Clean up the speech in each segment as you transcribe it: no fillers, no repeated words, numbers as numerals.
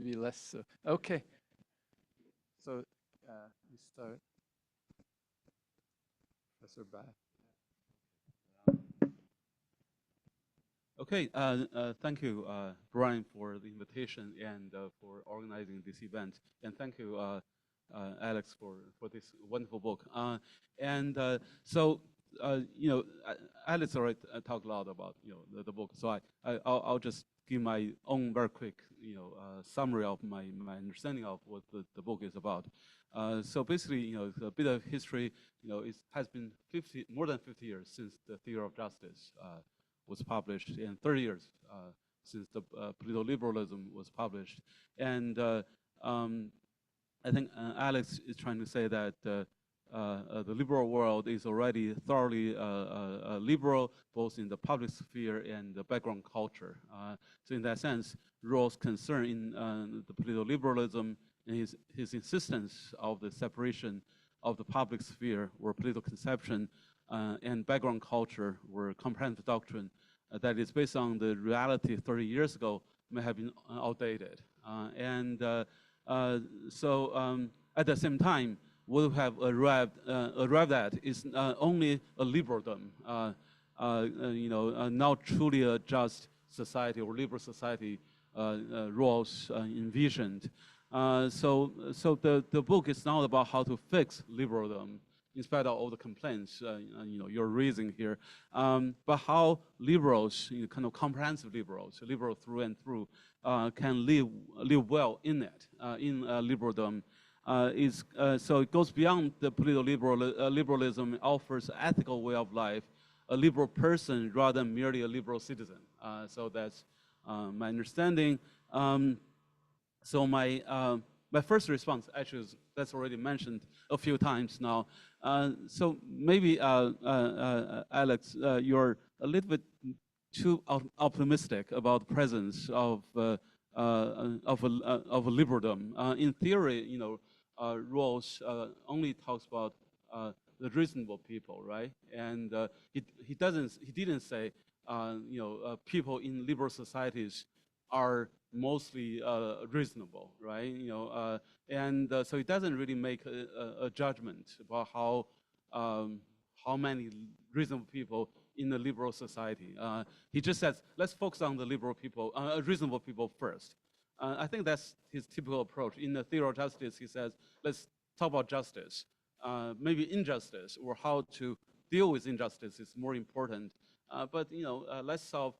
maybe less so. Okay. So we start. Professor Bai. Okay, thank you, Brian, for the invitation and for organizing this event. And thank you, Alex, for this wonderful book. Alex already talked a lot about the book, so I'll just give my own very quick summary of my understanding of what the book is about. So basically, a bit of history. It has been more than 50 years since the theory of justice was published, and 30 years since the political liberalism was published. And I think Alex is trying to say that the liberal world is already thoroughly liberal, both in the public sphere and the background culture. So in that sense, Rawls' concern in the political liberalism and his insistence of the separation of the public sphere or political conception and background culture or comprehensive doctrine that is based on the reality 30 years ago may have been outdated. So at the same time, what we have arrived at is only a liberaldom, not truly a just society or liberal society Rawls envisioned. So the book is not about how to fix liberaldom, in spite of all the complaints you're raising here, but how liberals, kind of comprehensive liberals, liberal through and through, can live well in it, in liberaldom. So it goes beyond the political liberalism. It offers an ethical way of life, a liberal person rather than merely a liberal citizen. So that's my understanding. So my first response actually is that's already mentioned a few times now. So maybe Alex, you're a little bit too optimistic about the presence of a liberaldom. In theory, Rawls only talks about the reasonable people, right? And he didn't say people in liberal societies are mostly reasonable, right? So it doesn't really make a judgment about how many reasonable people in the liberal society. He just says, let's focus on the liberal people, reasonable people first. I think that's his typical approach. In the theory of justice, he says, let's talk about justice. Maybe injustice or how to deal with injustice is more important. But let's solve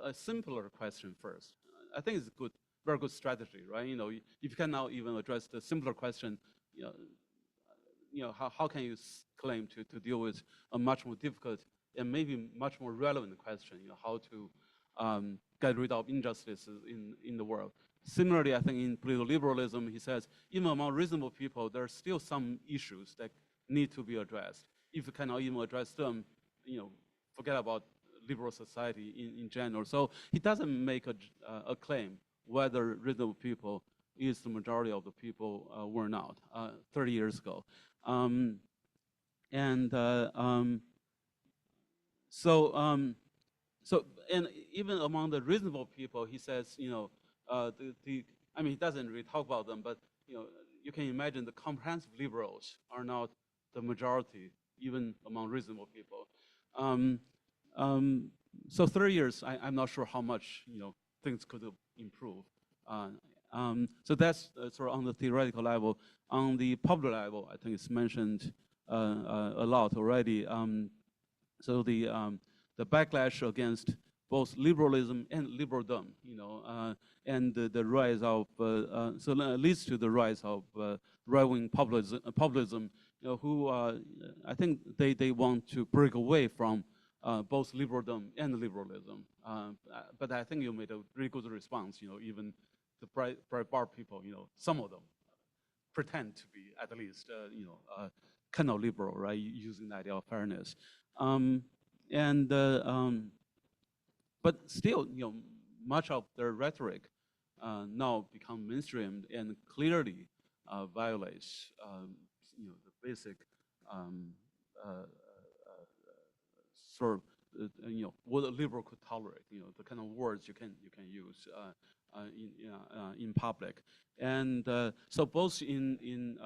a simpler question first. I think it's a very good strategy, right? If you can now even address the simpler question, how can you claim to deal with a much more difficult and maybe much more relevant question, how to get rid of injustices in the world? Similarly, I think in political liberalism, he says, even among reasonable people, there are still some issues that need to be addressed. If you cannot even address them, forget about liberal society in general. So he doesn't make a claim whether reasonable people is the majority of the people or not 30 years ago. So even among the reasonable people, he says, I mean, he doesn't really talk about them, but you can imagine the comprehensive liberals are not the majority, even among reasonable people. So 30 years, I'm not sure how much things could improve. So that's sort of on the theoretical level. On the public level, I think it's mentioned a lot already. So the backlash against both liberalism and liberaldom, and the rise of so leads to the rise of right-wing populism, who I think they want to break away from both liberaldom and liberalism. But I think you made a really good response. Even the Breitbart people, some of them pretend to be at least, kind of liberal, right? Using the idea of fairness. But still, much of their rhetoric now become mainstreamed and clearly violates, the basic sort of, what a liberal could tolerate, the kind of words you can use. in public. And so both in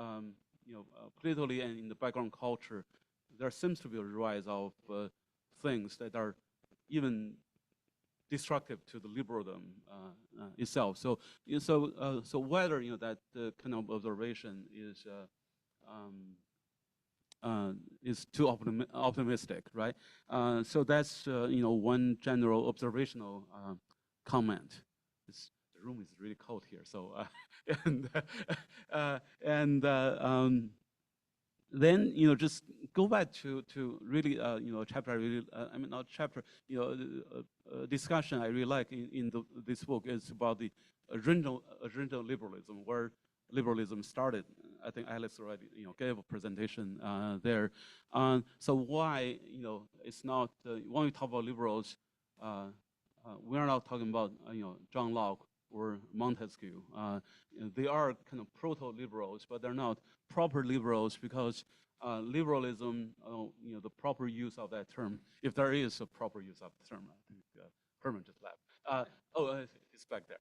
politically and in the background culture, there seems to be a rise of things that are even destructive to the liberalism itself. So whether that kind of observation is too optimistic, right? So that's one general observational comment. The room is really cold here, so then just go back to really a chapter I really I mean not chapter discussion I really like in this book is about the original liberalism, where liberalism started. I think Alex already gave a presentation there. So why it's not when we talk about liberals, we're not talking about John Locke or Montesquieu. They are kind of proto-liberals, but they're not proper liberals, because liberalism, the proper use of that term, if there is a proper use of the term, I think Herman just left. It's back there.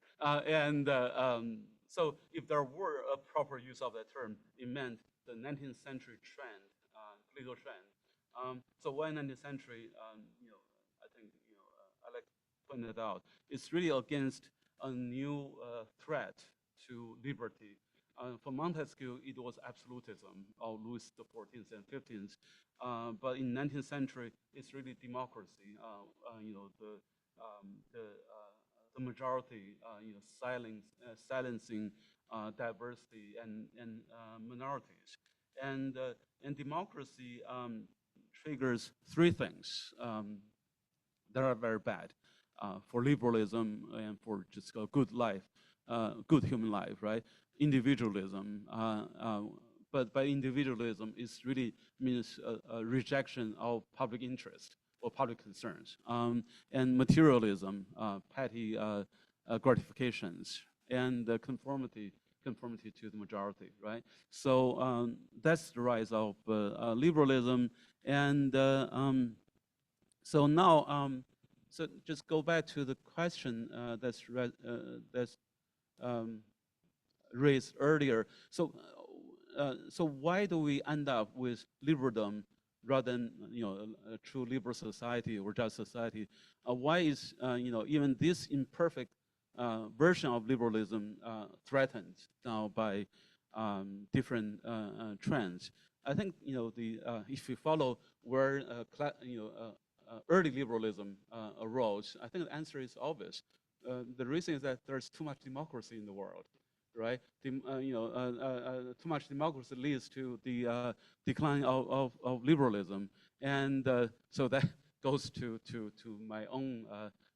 So if there were a proper use of that term, it meant the 19th century trend, legal trend. So why 19th century? I think Alex pointed out, it's really against a new threat to liberty. For Montesquieu, it was absolutism of Louis XIV and XVs. But in 19th century, it's really democracy. The majority, silencing diversity and minorities, and democracy triggers three things that are very bad for liberalism and for just a good life, good human life, right? Individualism, but by individualism, it really means a rejection of public interest or public concerns, and materialism, petty gratifications, and conformity to the majority, right? So that's the rise of liberalism, and so now, so just go back to the question that's raised earlier. So, so why do we end up with liberalism rather than a true liberal society or just society? Why is even this imperfect version of liberalism threatened now by different trends? I think if we follow where early liberalism arose, I think the answer is obvious. The reason is that there's too much democracy in the world, right? Too much democracy leads to the decline of liberalism, and so that goes to my own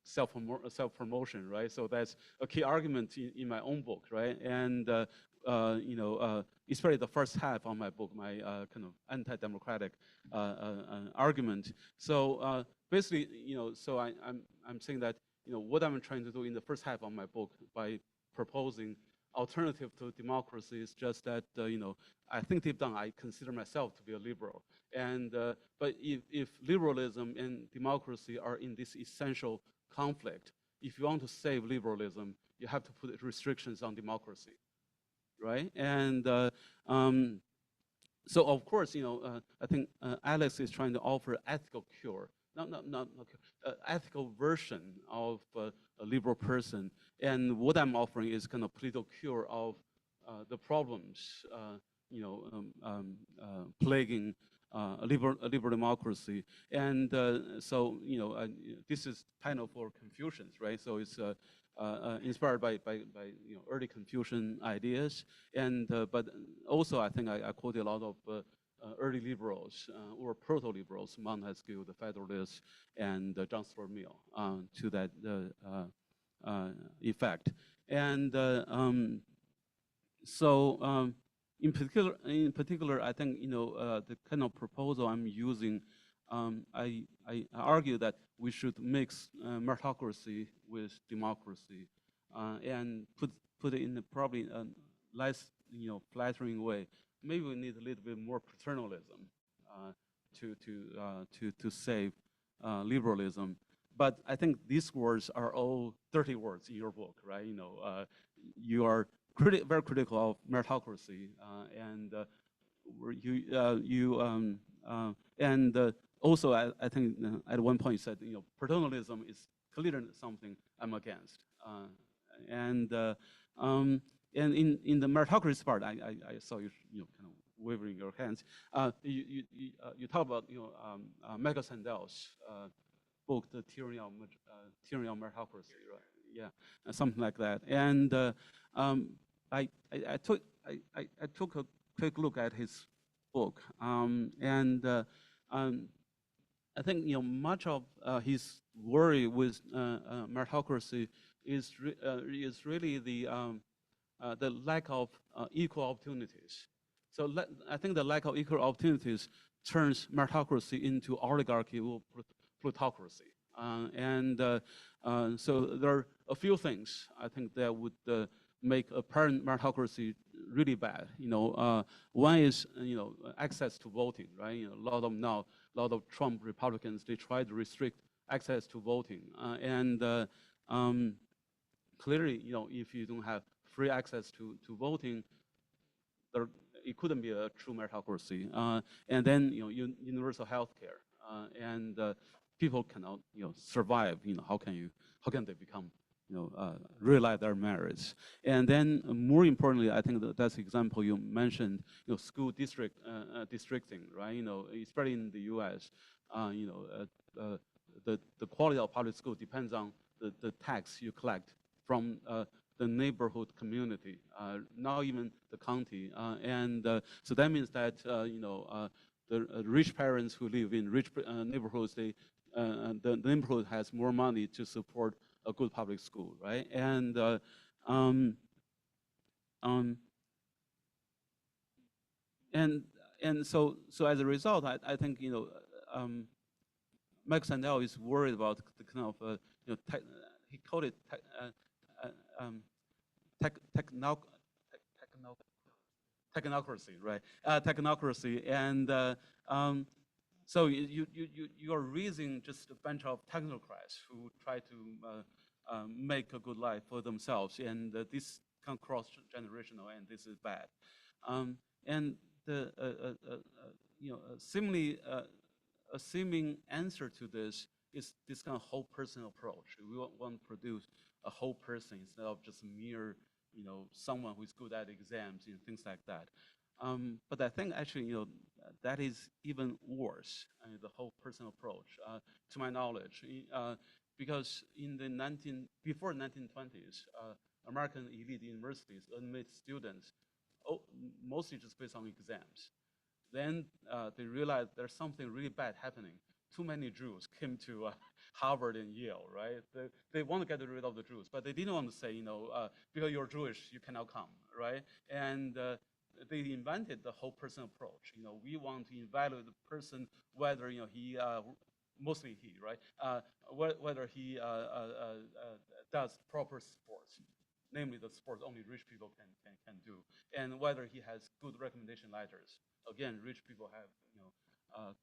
self-promotion, right? So that's a key argument in my own book, right? And especially the first half of my book, my kind of anti-democratic argument. So basically, so I'm saying that what I'm trying to do in the first half of my book by proposing alternative to democracy is just that I think deep down I consider myself to be a liberal, and but if liberalism and democracy are in this essential conflict, if you want to save liberalism, you have to put restrictions on democracy, right? And so of course, I think Alex is trying to offer ethical cure, not ethical version of a liberal person, and what I'm offering is kind of political cure of the problems, plaguing a liberal democracy, and so this is kind of for Confucians, right? So it's inspired by early Confucian ideas, and but also I think I quoted a lot of early liberals or proto-liberals, Montesquieu, the Federalists, and John Stuart Mill to that effect. And so in particular, I think the kind of proposal I'm using, I argue that we should mix meritocracy with democracy, and put it in probably a less flattering way. Maybe we need a little bit more paternalism to save liberalism. but I think these words are all dirty words in your book, right? You are very critical of meritocracy, and also I think at one point you said paternalism is clearly something I'm against, and in the meritocracy part I saw you kind of waving your hands. You talk about Michael Sandel's book, The Tyranny of Meritocracy, right? Yeah, something like that. And I took a quick look at his book, and I think much of his worry with meritocracy is really the lack of equal opportunities. So I think the lack of equal opportunities turns meritocracy into oligarchy or plutocracy. So there are a few things I think that would make apparent meritocracy really bad. One is access to voting, right? A lot of Trump Republicans, they try to restrict access to voting, clearly, if you don't have free access to voting, it couldn't be a true meritocracy. And then universal health care, and people cannot survive. How can they become realize their merits? And then more importantly, I think that's the example you mentioned, school districting, right? Especially in the U.S., the quality of public school depends on the tax you collect from the neighborhood community, not even the county. So that means that the rich parents who live in rich neighborhoods, the neighborhood has more money to support a good public school, right? And so as a result, I think Mike Sandel is worried about the kind of he called it technocracy, right? Technocracy, and so you are raising just a bunch of technocrats who try to make a good life for themselves, and this can cross generational, and this is bad. And the a seeming answer to this is this kind of whole person approach. We want to produce a whole person instead of just mere, someone who's good at exams and things like that. But I think actually, that is even worse, the whole person approach, to my knowledge, because in the before 1920s, American elite universities admit students mostly just based on exams. Then they realized there's something really bad happening. Too many Jews came to Harvard and Yale, right? They want to get rid of the Jews, but they didn't want to say, because you're Jewish, you cannot come, right? And they invented the whole person approach. We want to evaluate the person, whether he, mostly he, right? Whether he does proper sports, namely the sports only rich people can do, and whether he has good recommendation letters. Again, rich people have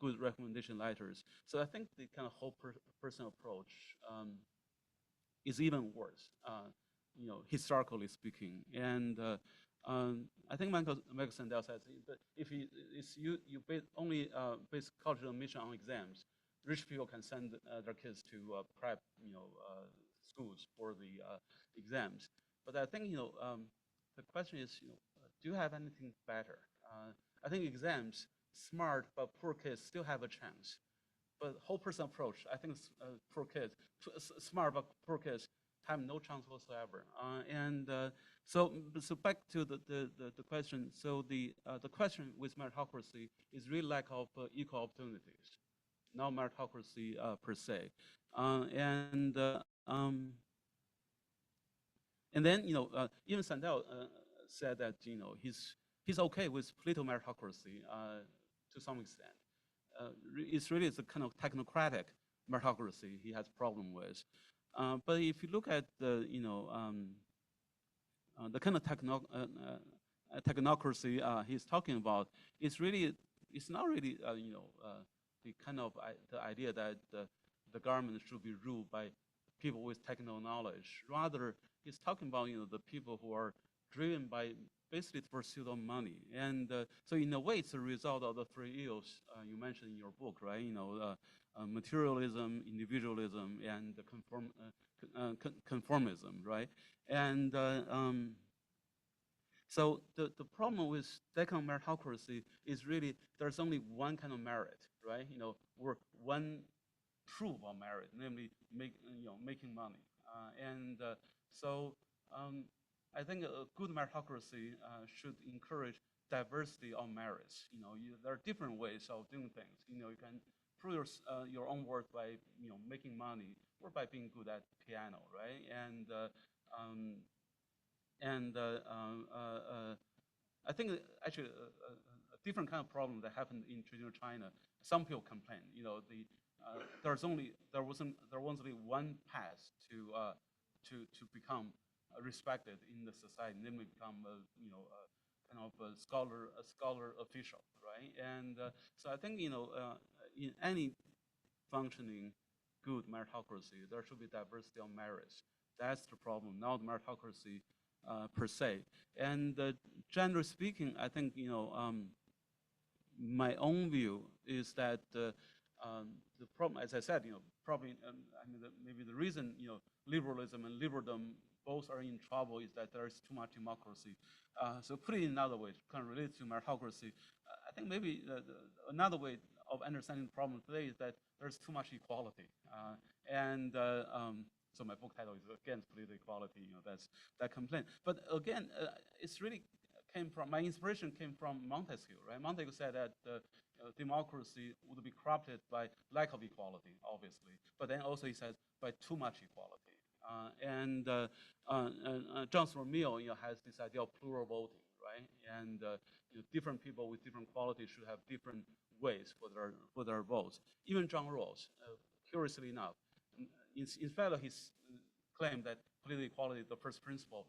good recommendation letters. So I think the kind of whole person approach is even worse, historically speaking. And I think Michael Sandel says that if you only base college admission on exams, rich people can send their kids to prep schools for the exams. But I think the question is, do you have anything better? I think exams, smart but poor kids still have a chance. But whole person approach, I think poor kids, smart but poor kids have no chance whatsoever. So back to the question. So the question with meritocracy is really lack of equal opportunities, not meritocracy per se. And then even Sandel said that he's okay with political meritocracy to some extent. It's really a kind of technocratic meritocracy he has problem with. But if you look at the kind of technocracy he's talking about, it's not really the kind of the idea that the government should be ruled by people with technical knowledge. Rather, he's talking about the people who are driven by basically the pursuit of money. And so in a way, it's a result of the three ills you mentioned in your book, right? Materialism, individualism, and conformism, right? And so the problem with that kind of meritocracy is really there's only one kind of merit, right? Or one proof of merit, namely making money. So I think a good meritocracy should encourage diversity of merits. There are different ways of doing things. You can prove your own worth by making money or by being good at piano, right? I think actually a different kind of problem that happened in traditional China. Some people complain, there was only one path to become respected in the society, namely become kind of a scholar official, right? And so I think in any functioning good meritocracy, there should be diversity of merits. That's the problem, not meritocracy per se. And generally speaking, I think my own view is that the problem, as I said, probably maybe the reason liberalism and liberaldom both are in trouble is that there is too much democracy. So put it in another way, kind of related to meritocracy, I think maybe another way of understanding the problem today is that there's too much equality. So my book title is Against Political Equality, that's that complaint. But again, it's really my inspiration came from Montesquieu, right? Montesquieu said that democracy would be corrupted by lack of equality, obviously. But then also he says by too much equality. John Stuart Mill has this idea of plural voting, right? And different people with different qualities should have different ways for their votes. Even John Rawls, curiously enough, in spite of his claim that political equality is the first principle,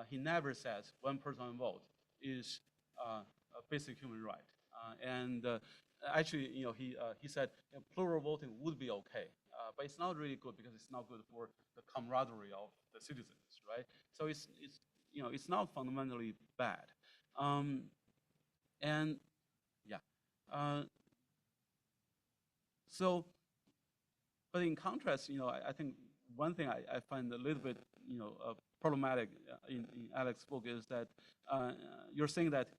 he never says one person one vote is a basic human right. Actually, he said plural voting would be okay, but it's not really good because it's not good for the camaraderie of the citizens, right? So it's not fundamentally bad, and yeah. But in contrast, I think one thing I find a little bit, problematic in Alex's book is that you're saying that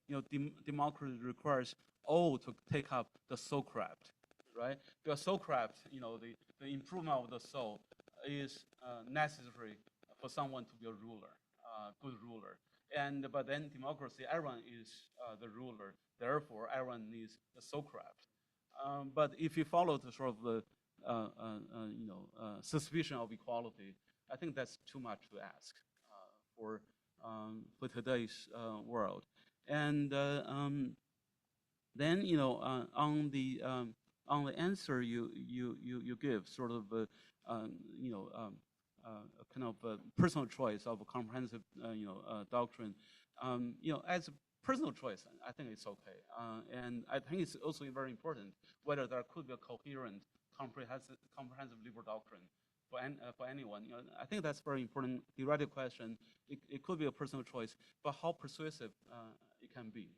democracy requires all to take up the soul craft, right? Because soul craft, the improvement of the soul is necessary for someone to be a ruler, good ruler. But then democracy, everyone is the ruler. Therefore, everyone needs the soul craft. But if you follow the sort of the suspicion of equality, I think that's too much to ask for today's world. And then on the answer you give, sort of kind of a personal choice of a comprehensive doctrine. As a personal choice, I think it's okay, and I think it's also very important whether there could be a coherent, comprehensive liberal doctrine for anyone. I think that's a very important theoretical question. It could be a personal choice, but how persuasive it can be,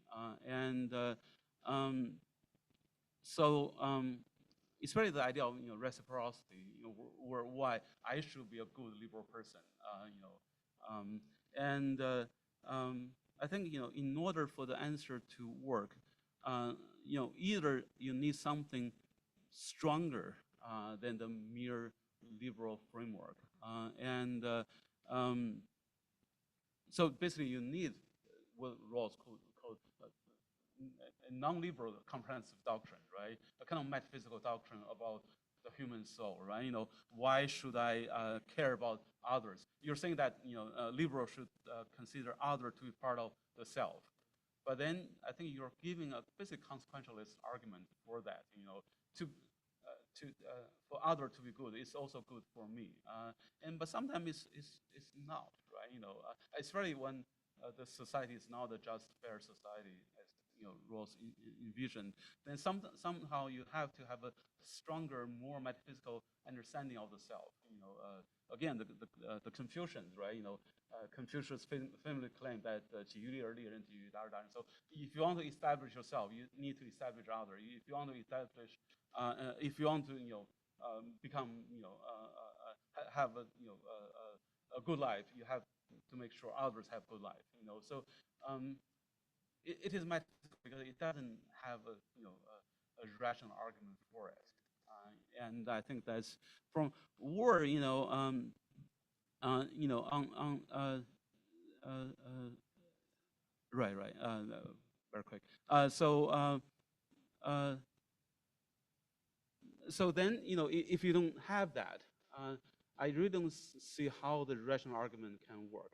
it's really the idea of reciprocity, or why I should be a good liberal person, I think in order for the answer to work, either you need something stronger than the mere liberal framework, so basically you need what Rawls called a non-liberal comprehensive doctrine, right? A kind of metaphysical doctrine about the human soul, right? Why should I care about others? You're saying that liberal should consider other to be part of the self, but then I think you're giving a basic consequentialist argument for that. For other to be good, it's also good for me, but sometimes it's not, right? It's really when the society is not a just, fair society, as Rawls envisioned, then somehow you have to have a stronger, more metaphysical understanding of the self. Again, the Confucians, right? Confucius famously claimed that 己欲立而立人，己欲达而达人. So if you want to establish yourself, you need to establish other. If you want to establish, if you want to, become, have a good life, you have to make sure others have good life. So it is metaphysical because it doesn't have a rational argument for it. And I think that's from war, right, very quick. So then, if you don't have that, I really don't see how the rational argument can work.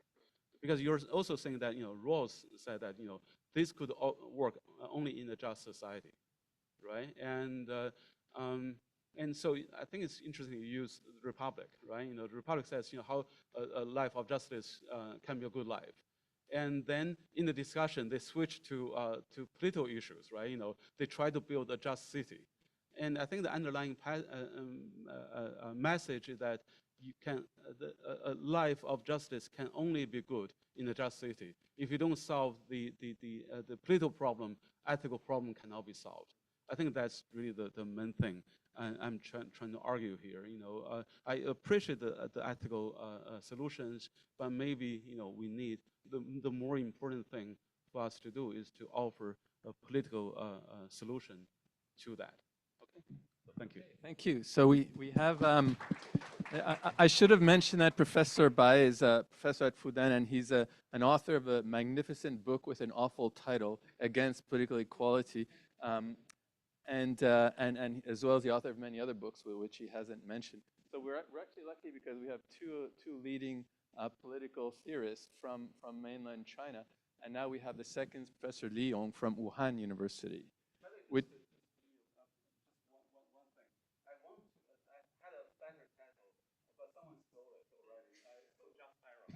Because you're also saying that, Rawls said that, this could work only in a just society, right? And so I think it's interesting you use the Republic, right? The Republic says, how a life of justice can be a good life. And then in the discussion, they switch to political issues, right? They try to build a just city. And I think the underlying message is that a life of justice can only be good in a just city. If you don't solve the political problem, ethical problem cannot be solved. I think that's really the main thing I'm trying to argue here. I appreciate the ethical solutions, but maybe we need the more important thing for us to do is to offer a political solution to that. Okay, so thank you. Thank you. So we have. I should have mentioned that Professor Bai is a professor at Fudan, and he's an author of a magnificent book with an awful title, Against Political Equality. And as well as the author of many other books, which he hasn't mentioned. So we're actually lucky because we have two leading political theorists from mainland China, and now we have the second, Professor Yong from Wuhan University. With I had a better title, but someone stole it already. So just Tyra.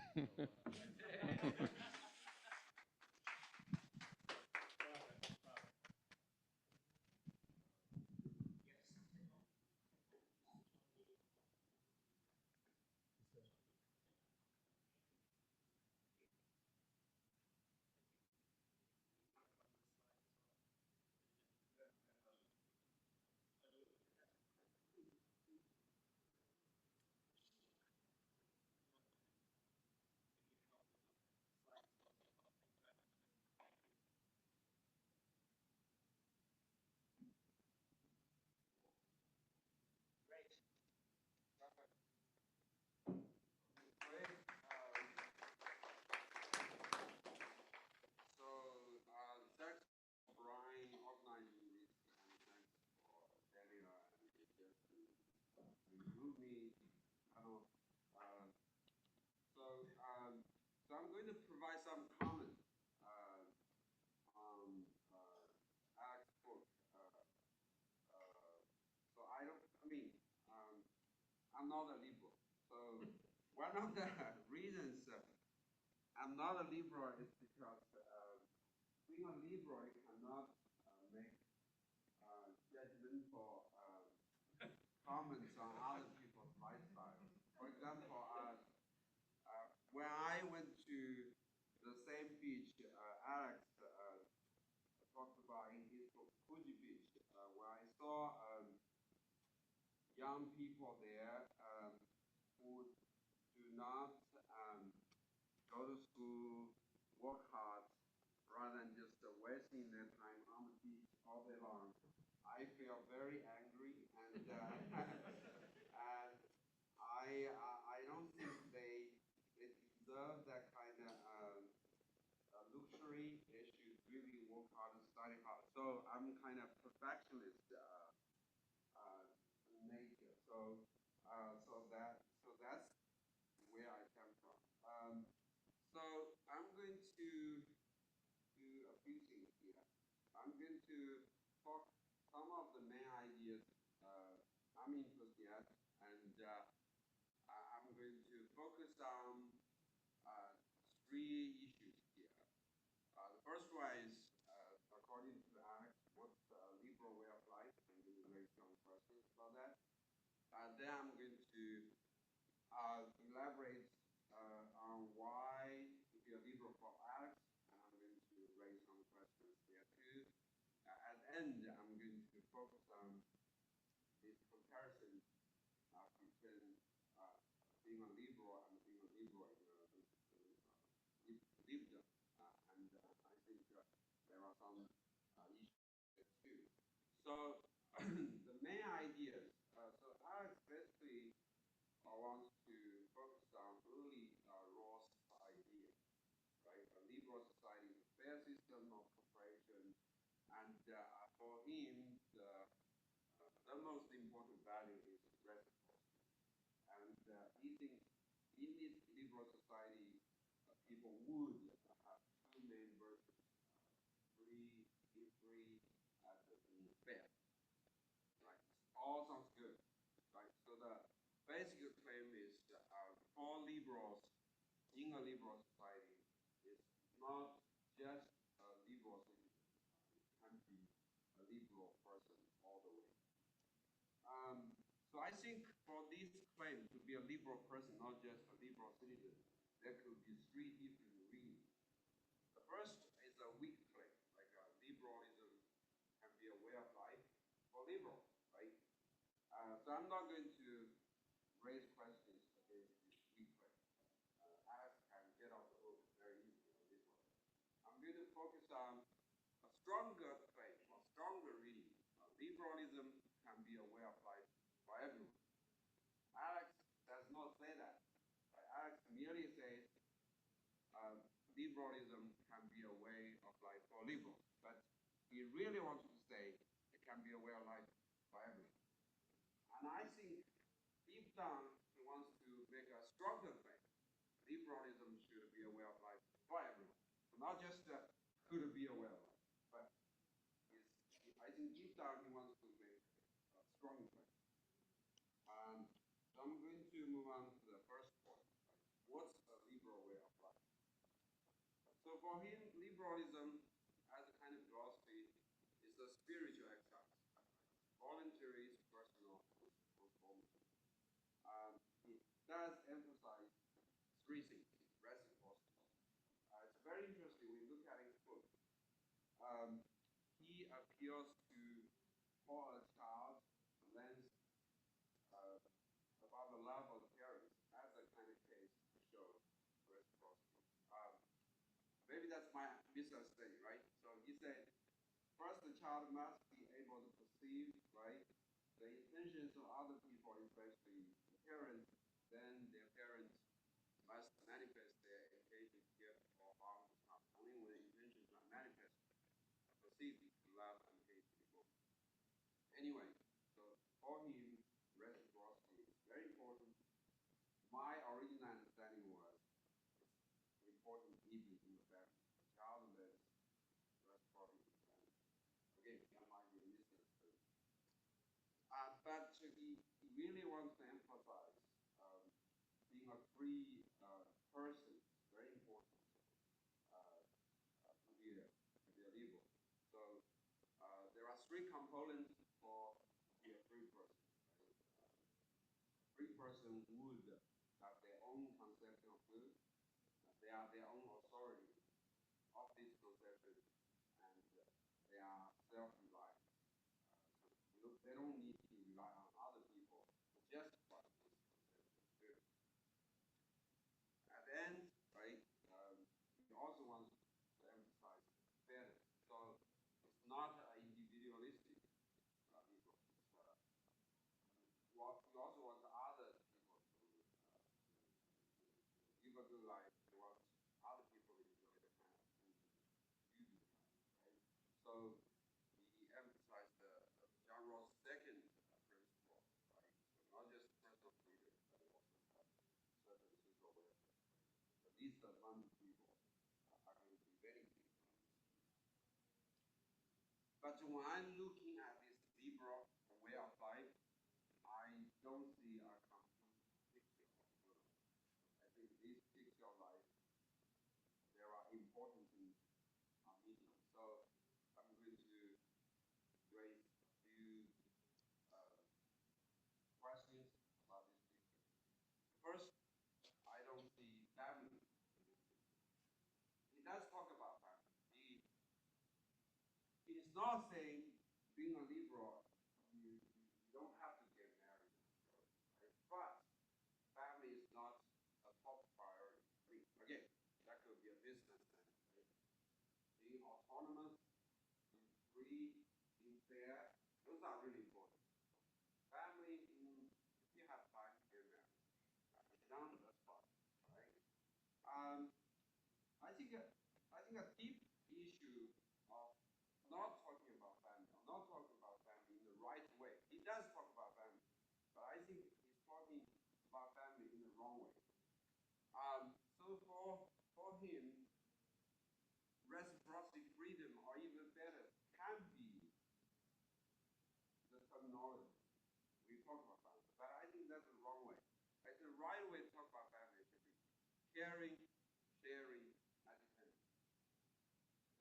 So I'm going to provide some comments on Alex's book. So I'm not a liberal. So one of the reasons I'm not a liberal is because being a liberal, you cannot make judgmental comments on other people's lifestyle. For example, when I went to the same beach Alex talked about in his book, Fuji Beach, where I saw young people there who do not go to school, work hard, rather than just wasting their time on the beach all day long. I feel very angry, and and I don't think they deserve that kind of luxury. They should really work hard and study hard. So I'm kind of perfectionist nature. So that's where I come from. So I'm going to do a few things here. I'm going to talk some of the main ideas I'm interested in, and I'm going to focus on three issues here. The first one is, according end, I'm going to focus on this comparison between being a liberal and being a liberal in liberalism. And I think there are some issues there too. So the main ideas, so Alex basically wants to focus on early Rawls idea, right? A liberal society is a fair system of cooperation, and for him, the most important value is reciprocity. And he thinks in this liberal society, people would have two main virtues: free, be free, and fair. Right? All sounds good, right? So the basic claim is for liberals in a liberal society is not just a liberal citizen. It can be a liberal person all the way. So I think for this claim to be a liberal person, not just a liberal citizen, there could be three different reasons. The first is a weak claim, like liberalism can be a way of life for liberals, right? So I'm not going to raise questions against this weak claim. Alex can get off the hook very easily on this one. I'm going to focus on a stronger claim, a stronger reading. Liberalism can be a way of life for everyone. Alex does not say that. Right? Alex merely says liberalism can be a way of life for liberals, but he really wants to say it can be a way of life for everyone. And I think deep down he wants to make a stronger claim. Liberalism should be a way of life for everyone, so not just could be a way of life, but I think deep down he wants to make a strong claim. So I'm going to move on to the first point. What's a liberal way of life? So for him, liberalism as a kind of philosophy is a spiritual exercise. Voluntary, personal, transformative. It does emphasize three things: reciprocity. It's very interesting. When you look at his book, he appeals to Paul a child, lens about the love of the parents as a kind of case to show reciprocity. Maybe that's my misunderstanding, right? So he said, first the child must be able to perceive, right, the intentions of other people, especially the parents. Then their parents must manifest their intentions, gift, or harm the child. Only when the intentions are manifest, perceived, love and hate people. Anyway, so for him, reciprocity is very important. My original understanding was it's important even in the family. Childless reciprocity. Again, that might be a misunderstanding. But he really wants to emphasize being a free person is very important to be a liberal. So there are three components for be a free person. Right? A free person would have their own conception of good. They are their own authority of this conception, and they are self-reliant. They don't need to rely on other people to justify this conception of good. At the end, right, he also wants to emphasize fairness. So it's not individualistic ego. You also want other people to live a good life. You want other people to enjoy the kind of things you do, right? So he emphasized the John Rawls' second principle, right? So not just personal freedom, but also have certain social welfare. So these among people are going to be very critical on this. But when I'm looking at this liberal way of life, I don't see a complete picture of the world. I think this picture of life, there are important things are missing. So I'm going to raise a few uh, questions about this picture. First, I don't see family in this picture. He does talk about family. He is not saying being a liberal, you don't have to get married, right? But family is not a top priority. I mean, again, that could be a business thing, right? Being autonomous, being free, being fair, those are really important. Family, if you have time, get married. If you don't, that's fine, right? Um, I think a deep issue of not talking about family, or not talking about family in the right way. He does talk about family, but I think he's talking about family in the wrong way. So for him, reciprocity, freedom, or even better, can be the terminology we talk about family. But I think that's the wrong way. Like the right way to talk about family should be caring, sharing, and dependence.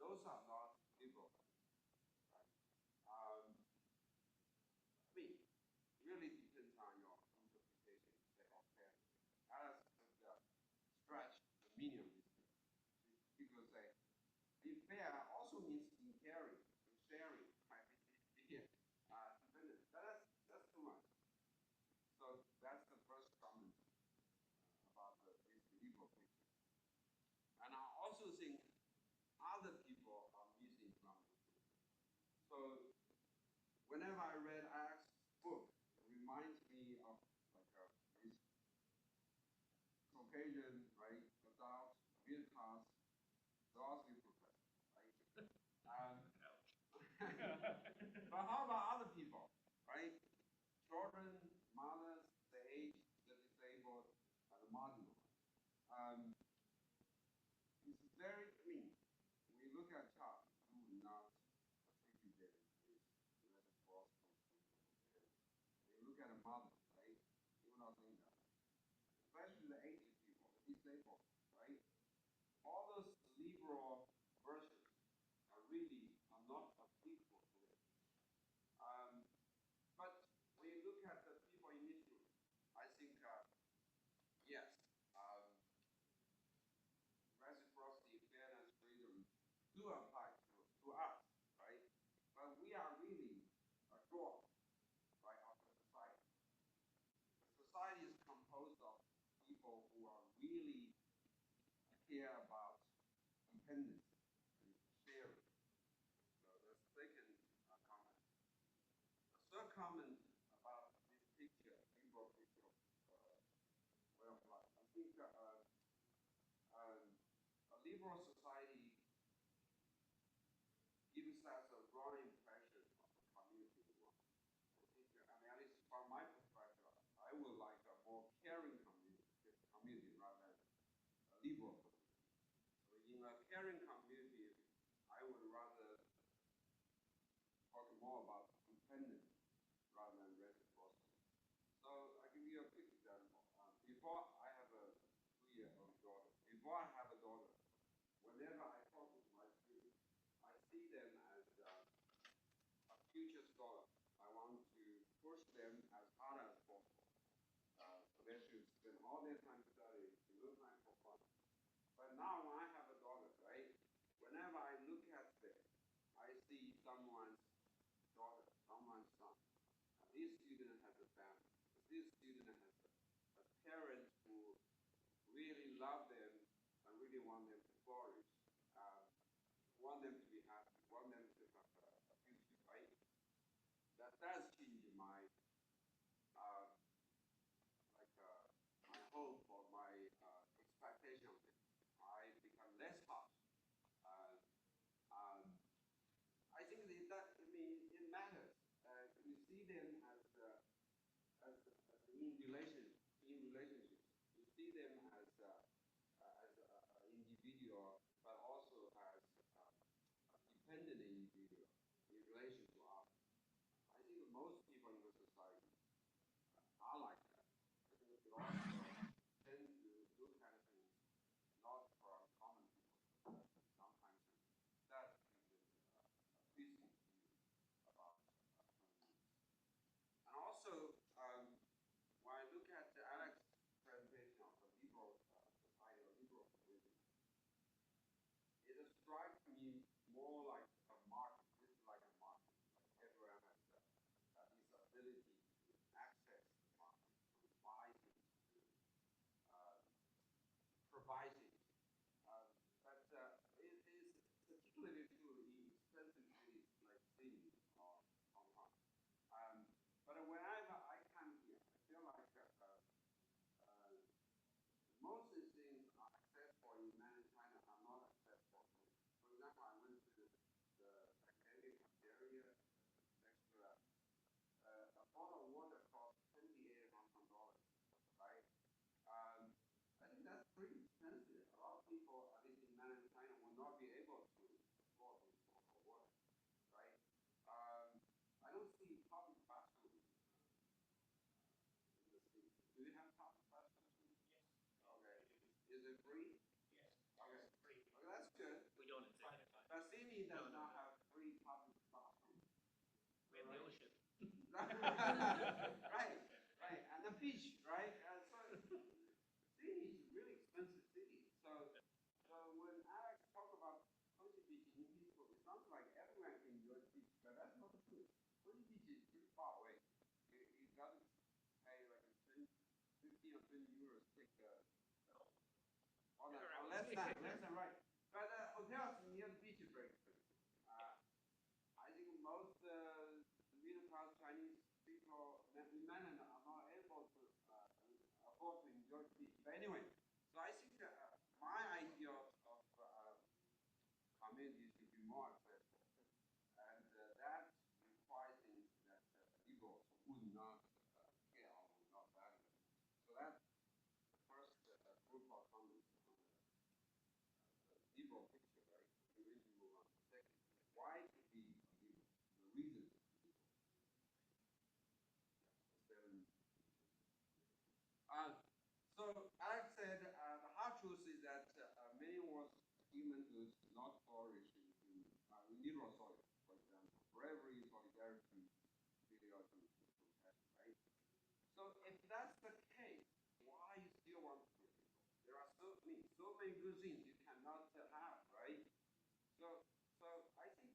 Those are not liberal values, right? I mean, really depends on your interpretation of family. Alice could stretch the meaning of this thing. People say, be fair also means in caring, in sharing, right? Yeah. Dependent. But that's too much. So that's the first comment about this liberal picture. And I also think other people are missing from this picture. So whenever I read Alex's book, it reminds me of like this Caucasian, right, adult, middle class, philosophy professor, right? But how about other people, right? Children, mothers, the aged, the disabled, and the marginalized. Um, it's very, I mean, we look at child, you would not attribute them with reciprocity. We look at a mother, right? You would not think that. Especially the aged people, the disabled, right? All those liberal versions are not applicable to them. Um, but when you look at the people initially, I think yes, reciprocity, fairness, freedom do apply to us, right? But we are really a draw, right, of the society. The society is composed of people who are really care about dependence and sharing. So that's the second comment. The third comment about this picture, liberal picture of way of life. I think a liberal society gives us a wrong impression of the community we want. I think, I mean, at least from my perspective, I would like a more caring community rather than a liberal community. So in a caring community, I would rather talk more about independence rather than reciprocity. So I give you a quick example. Before I have a 2-year-old daughter, before I have a daughter, whenever I talk to my students, I see them as a future scholar. I want to push them as hard as possible. So they should spend all their time studying, no time for fun. But now when I have a daughter, right? Whenever I look at them, I see someone's daughter, someone's son. And this student has a family. This student has a parent who really love them and really want them to flourish, uh, want them to be happy, want them to have a future, right? That does change my uh, my hope or my expectation of them. I become less harsh. Uh, um, I think that I mean it matters. You see them as in relationships. You see them as an individual, but also as a dependent individual in relation to others. I think most people in the society are like that. I think philosophers tend to do kind of things not for common people. Sometimes that gives a twisted view about communities. And also, when I look at Alex's presentation of the liberal society or liberal community, it strikes me more like a market. This is like a market, like everywhere ability to access the market, to buy things, to provide things. But it is particularly true in expensive cities like Sydney or Hong Kong. But whenever I come here, I feel like most of the things are accessible in mainland China are not accessible. For example, I went to the academic area next to a bottle of water costs 28 Hong Kong dollars, right? I think that's pretty expensive. A lot of people, at least in mainland China, will not be able to afford this bottle of water, right? I don't see public bathrooms in the city. Do you have public bathrooms? Yes. Okay. Is it free? Yes. Okay. It's free. Okay, that's good. We don't accept it. But Sydney does No. not have free public bathrooms. We have the ocean. Right, right, and the beach, right? So Sydney is a really expensive city. So when Alex talk about Cozy Beach in his book, it sounds like everyone can enjoy the beach, but that's not true. Cozy Beach is pretty far away. You got to pay like 15 or 20 euros to take or less than right. But hotels near the beach is very expensive. I think most middle-class Chinese people in mainland are not able to afford to enjoy the beach. But anyway, so I think my idea of community should be more accessible, and that requires things that liberals would not care or would not value. So that's the first group of comments on the liberal picture, right? We really move on to the second. Why to be a liberal? The reasons to be liberal. Seven. So Alex said the hard truth is that many was human goods not flourish in liberal soil, for example, bravery, solidarity, patriotism, compassion, right? So if that's the case, why you still want to be liberal? There are so many good things you cannot have, right? So I think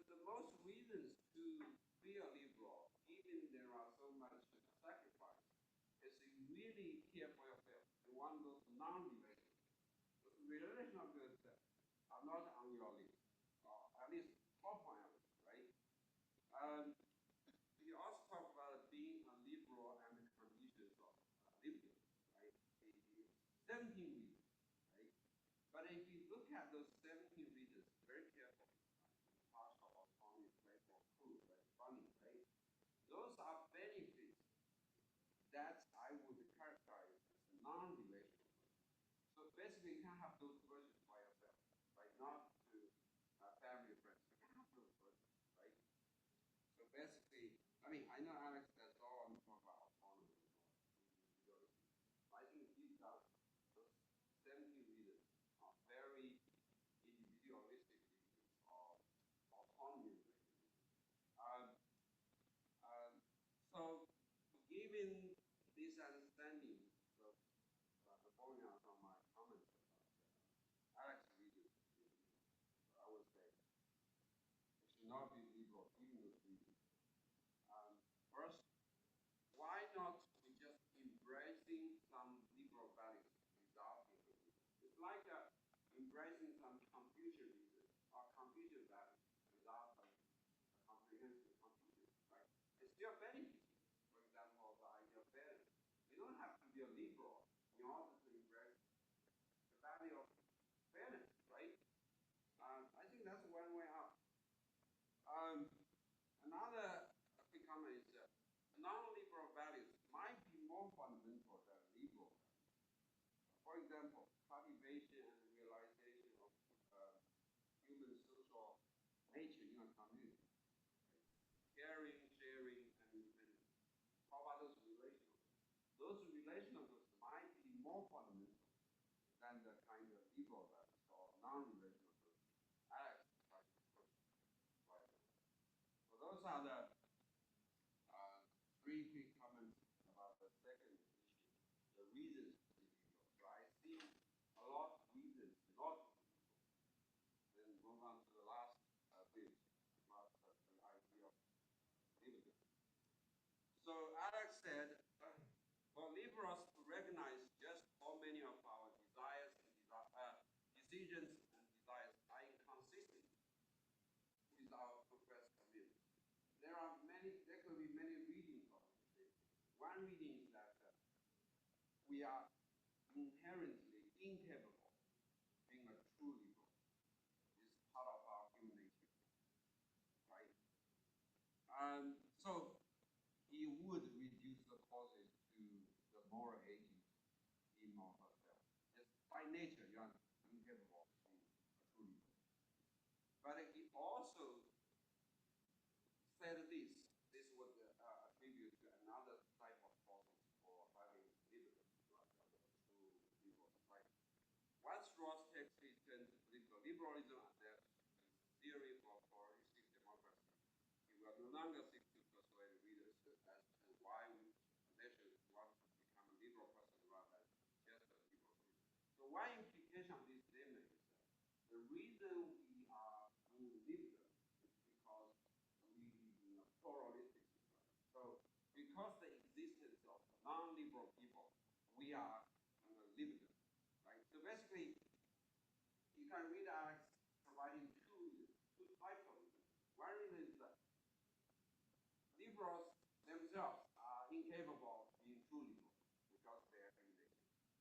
the most reasons to be a liberal, even there are so much sacrifice, is you really care for yourself. You want those non-relational. Those relational goods are not on your list, or at least top on your list, right? You also talk about being a liberal and the conditions of liberty, right? 17 reasons, right? But if you look at those 17 reasons very carefully, partial autonomy, playful, cool, right? Funny, right? Those are benefits that I would characterize as non-relational. So basically, you can have those versions by yourself, right? Not to family or friends. You can have those versions, right? So basically, I mean, I know Alex does all talk about autonomy or individualism. I think deep down, those 17 reasons are very individualistic reasons or autonomy reasons. Um, so given this understanding, so following out from my comments about Alex readers, I would say it should not be liberal, given those reasons. First, why not we just embracing some liberal values without being liberal? It's like embracing some Confucian reasons or Confucian values without a comprehensive Confucian, right? It's still benefits. For example, the idea of fairness. You don't have to be a liberal in order to embrace the value of fairness, right? I think that's one way out. Another quick comment is non-liberal values might be more fundamental than liberal values. For example, cultivation and realization of human social nature in a community. Right? Caring, sharing, and independence. How about those relational? Those relational goods might be more fundamental than the kind of liberal values or non-relational goods. Alex tried to push. Right. So those are the three quick comments about the second issue, the reasons to be legal. So I see a lot of reasons not to be legal. Then move on to the last bit about the idea of said, for liberals to recognize just how many of our desires and decisions and desires are inconsistent with our progressive community. There could be many readings of this. One reading is that we are inherently incapable of being a true liberal. It's part of our human nature, right? So he would reduce the causes to the moral agent in or herself. Just by nature, you are incapable of being a true liberal. But he also said this. This would attribute to another type of causes for having liberalism, true liberal, right? Once Ross takes his turn to political liberalism and their theory for pluralistic democracy, he will no longer seek to persuade readers as to why they should want to become a liberal person rather than just a liberal person. So one implication of this statement is that the reason we are being liberal is because we live in a pluralistic society. So because the existence of non-liberal people, we are liberal, right? So basically, you can read Alex providing two types of reasons. One reason is that liberals themselves are incapable of being true liberal because they are human.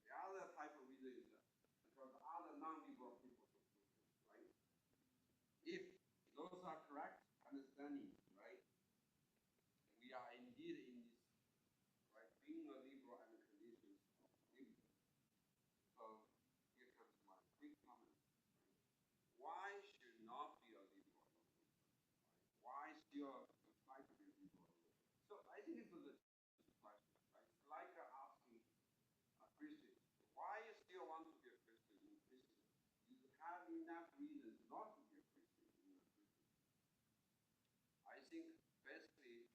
The other type of reason is that because other non-liberal people should do it, right? If those are correct understandings, right, we are indeed in this, right, being a liberal and the conditions of liberty. So here comes my quick comment. Why should not be a liberal? Why still try to be a liberal? So I think it's a legitimate question. Right? It's like asking a Christian, why you still want to be a Christian in Christendom? You have enough reasons not to be a Christian in a Christian. I think basically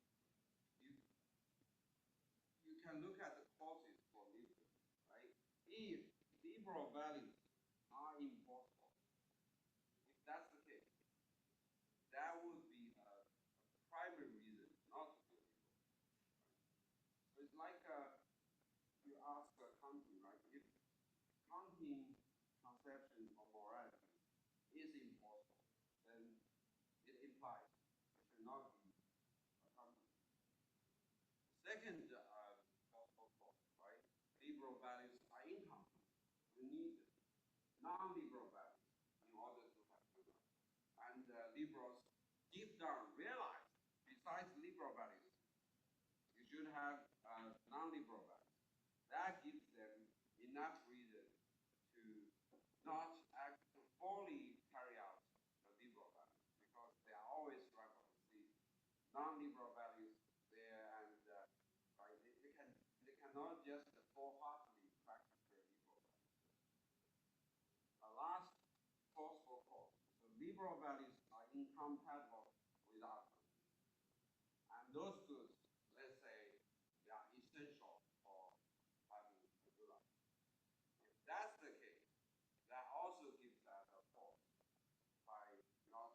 you can look at the causes for liberalism, right? If liberal values are impossible, if that's the case, that would be a primary reason not to be a liberal. Right? So it's like you ask Kantian, right? If Kantian conception of morality is impossible, then it implies it should not be a Kantian. Second possible cause, right? Liberal values are incomplete. You need non-liberal values in order to have good life. And liberals deep down realize, besides liberal values, you should have non-liberal values. That gives them enough reason to not fully carry out the liberal values because they are always struggle to see non-liberal values there, and right, they cannot just wholeheartedly practice their liberal values. The last possible cause, so liberal values are incompatible with others, and those goods, let's say, they are essential for having a good life. If that's the case, that also gives us a cause by not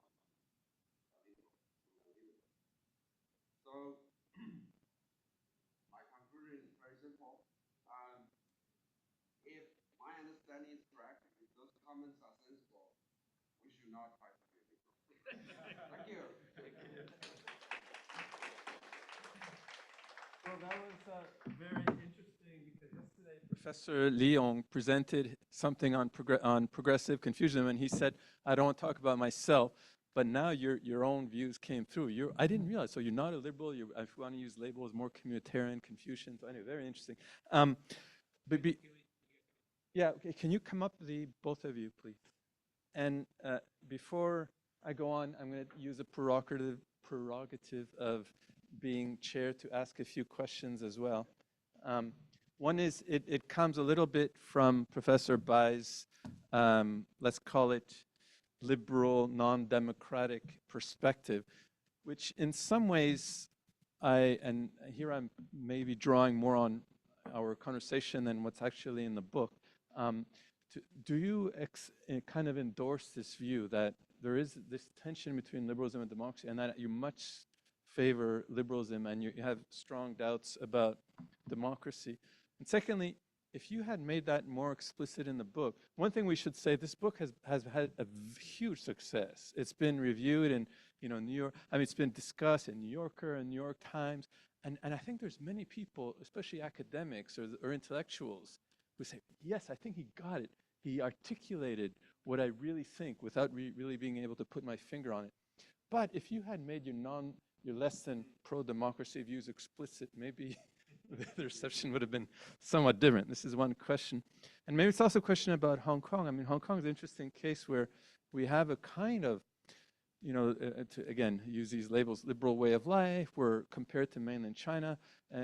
liberal. So my conclusion is very simple. If my understanding is correct, if those comments are sensible, we should not try to be liberal. Thank you. Well, that was very interesting because yesterday Professor Yong presented something on progressive Confucianism, and he said, "I don't want to talk about myself." But now your own views came through. I didn't realize. So you're not a liberal. If you want to use labels, more communitarian, Confucian. So anyway, very interesting. Yeah. Okay. Can you come up, both of you, please? And before I go on, I'm going to use a prerogative of being chair to ask a few questions as well. One is, it comes a little bit from Professor Bai's, let's call it liberal, non-democratic perspective, which in some ways, and here I'm maybe drawing more on our conversation than what's actually in the book. Do you kind of endorse this view that there is this tension between liberalism and democracy, and that you much favor liberalism and you have strong doubts about democracy? And secondly, if you had made that more explicit in the book, one thing we should say, this book has had a huge success. It's been reviewed in, New York. I mean, it's been discussed in New Yorker and New York Times. And I think there's many people, especially academics or intellectuals, who say, yes, I think he got it. He articulated what I really think without really being able to put my finger on it. But if you had made your less than pro-democracy views explicit, maybe the reception would have been somewhat different. This is one question. And maybe it's also a question about Hong Kong. I mean, Hong Kong is an interesting case where we have a kind of, to again use these labels, liberal way of life. We're compared to mainland China.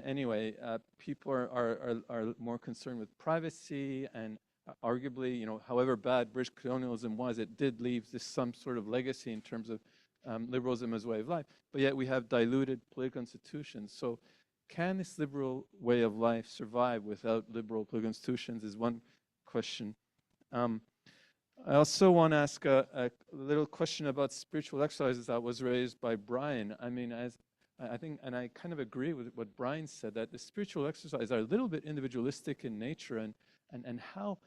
Anyway, people are more concerned with privacy, and arguably, however bad British colonialism was, it did leave some sort of legacy in terms of liberalism as a way of life. But yet we have diluted political institutions. So can this liberal way of life survive without liberal political institutions is one question. I also want to ask a little question about spiritual exercises that was raised by Brian. I mean, I think, and I kind of agree with what Brian said, that the spiritual exercises are a little bit individualistic in nature, and how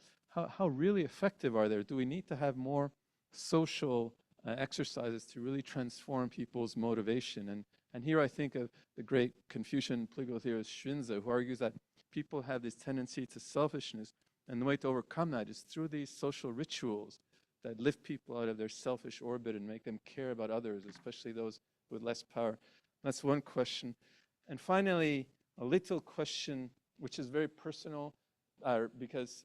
really effective are they? Do we need to have more social exercises to really transform people's motivation? And here I think of the great Confucian political theorist Xunzi, who argues that people have this tendency to selfishness, and the way to overcome that is through these social rituals that lift people out of their selfish orbit and make them care about others, especially those with less power. That's one question. And finally, a little question, which is very personal, because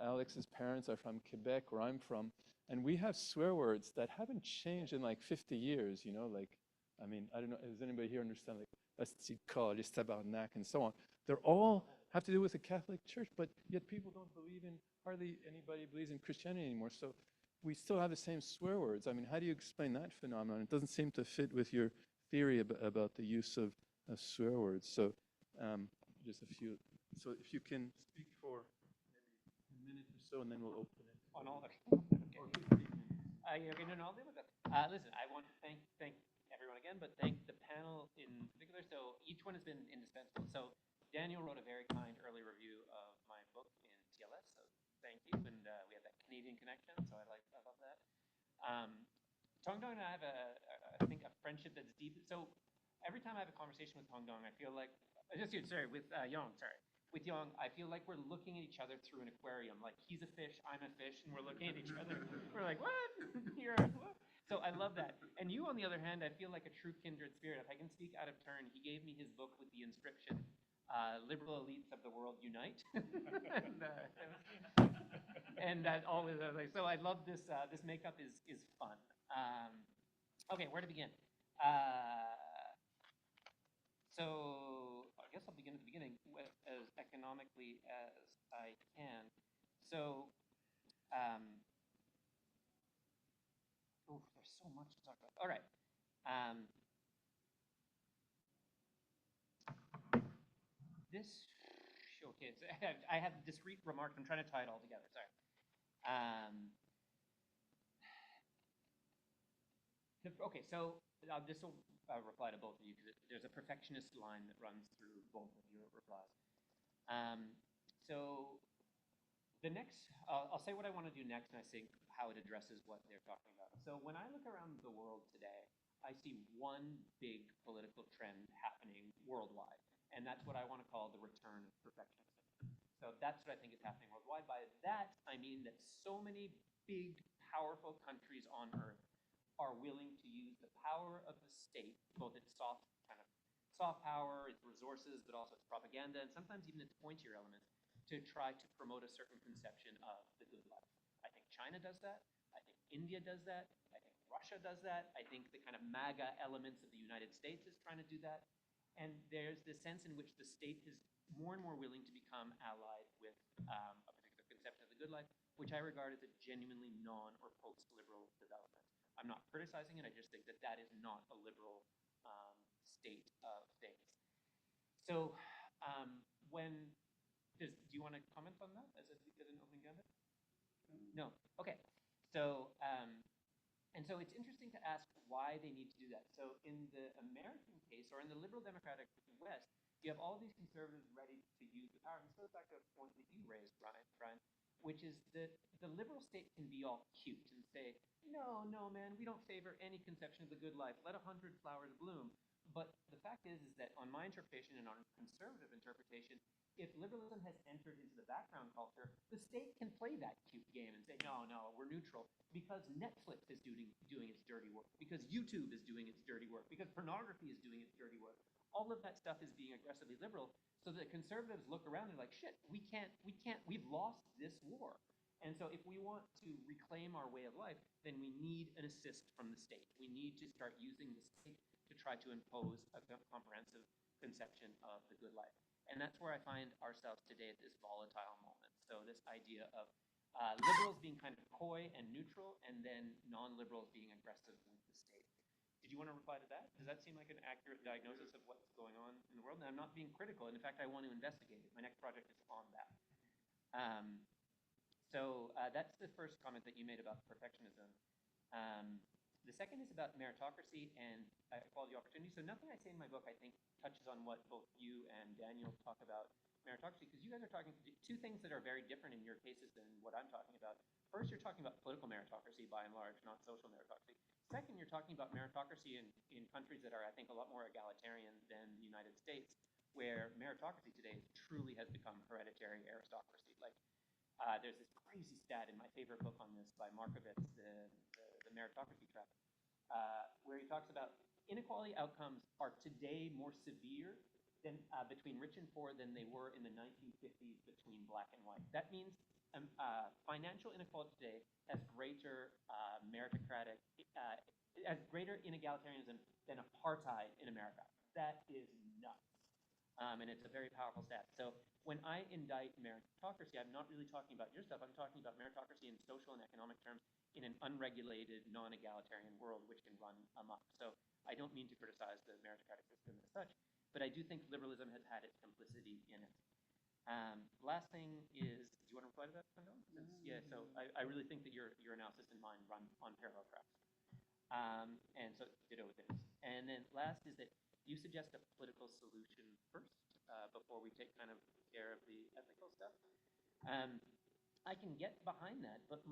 Alex's parents are from Quebec, where I'm from, and we have swear words that haven't changed in like 50 years, like, I mean, I don't know, does anybody here understand, like, astica, les tabarnak, and so on? They're all have to do with the Catholic Church, but yet people don't believe in, hardly anybody believes in Christianity anymore. So we still have the same swear words. I mean, how do you explain that phenomenon? It doesn't seem to fit with your theory about the use of swear words. So just a few. So if you can speak for maybe a minute or so, and then we'll open it. On all, okay. Listen, I want to thank everyone again, but thank the panel in particular. So each one has been indispensable. So Daniel wrote a very kind early review of my book in TLS, so thank you. And we have that Canadian connection, so I love that. Tongdong and I have I think a friendship that's deep. So every time I have a conversation with Tongdong, I feel like, with Yong, I feel like we're looking at each other through an aquarium. Like, he's a fish, I'm a fish, and we're looking at each other. We're like, what? What? So I love that. And you, on the other hand, I feel like a true kindred spirit. If I can speak out of turn, he gave me his book with the inscription, liberal elites of the world unite. and that always, so I love this. This makeup is fun. Okay, where to begin? So I guess I'll begin at the beginning as economically as I can. So, there's so much to talk about. All right. Okay, so I have discrete remarks. I'm trying to tie it all together. Sorry. Okay, so this will reply to both of you, because there's a perfectionist line that runs through both of your replies. So the next, I'll say what I want to do next, and I think how it addresses what they're talking about. So when I look around the world today, I see one big political trend happening worldwide, and that's what I want to call the return of perfectionism. So that's what I think is happening worldwide. By that, I mean that so many big, powerful countries on Earth are willing to use the power of the state, both its soft power, its resources, but also its propaganda, and sometimes even its pointier elements, to try to promote a certain conception of the good life. I think China does that. I think India does that. I think Russia does that. I think the kind of MAGA elements of the United States is trying to do that. And there's this sense in which the state is more and more willing to become allied with a particular conception of the good life, which I regard as a genuinely non- or post-liberal development. I'm not criticizing it. I just think that that is not a liberal state of things. So do you want to comment on that as an opening gambit? No. Okay. So And so it's interesting to ask why they need to do that. So in the American case, or in the liberal democratic West, you have all these conservatives ready to use the power. And this goes back to a point that you raised, Brian, which is that the liberal state can be all cute and say, no, no, man, we don't favor any conception of the good life. Let 100 flowers bloom. But the fact is that on my interpretation and on conservative interpretation, if liberalism has entered into the background culture, the state can play that cute game and say, no, no, we're neutral, because Netflix is doing its dirty work, because YouTube is doing its dirty work, because pornography is doing its dirty work. All of that stuff is being aggressively liberal, so that conservatives look around and they're like, shit, we've lost this war. And so if we want to reclaim our way of life, then we need an assist from the state. We need to start using the state to try to impose a comprehensive conception of the good life. And that's where I find ourselves today at this volatile moment. So this idea of liberals being kind of coy and neutral, and then non-liberals being aggressive with the state. Did you want to reply to that? Does that seem like an accurate diagnosis of what's going on in the world? And I'm not being critical. And in fact, I want to investigate it. My next project is on that. So that's the first comment that you made about perfectionism. The second is about meritocracy and equality opportunity. So nothing I say in my book, I think, touches on what both you and Daniel talk about meritocracy, because you guys are talking two things that are very different in your cases than what I'm talking about. First, you're talking about political meritocracy by and large, not social meritocracy. Second, you're talking about meritocracy in countries that are, I think, a lot more egalitarian than the United States, where meritocracy today truly has become hereditary aristocracy. Like, there's this crazy stat in my favorite book on this by Markovitz, the meritocracy trap, where he talks about inequality outcomes are today more severe than between rich and poor than they were in the 1950s between black and white. That means financial inequality today has greater meritocratic, has greater inegalitarianism than apartheid in America. That is nuts. And it's a very powerful stat. So when I indict meritocracy, I'm not really talking about your stuff. I'm talking about meritocracy in social and economic terms in an unregulated, non-egalitarian world which can run amok. So I don't mean to criticize the meritocratic system as such, but I do think liberalism has had its complicity in it. Last thing is, do you want to reply to that, Tongdong? Yeah, so I really think that your analysis and mine run on parallel tracks. And so ditto with this. And then last is that you suggest a political solution first before we take kind of care of the ethical stuff. I can get behind that, but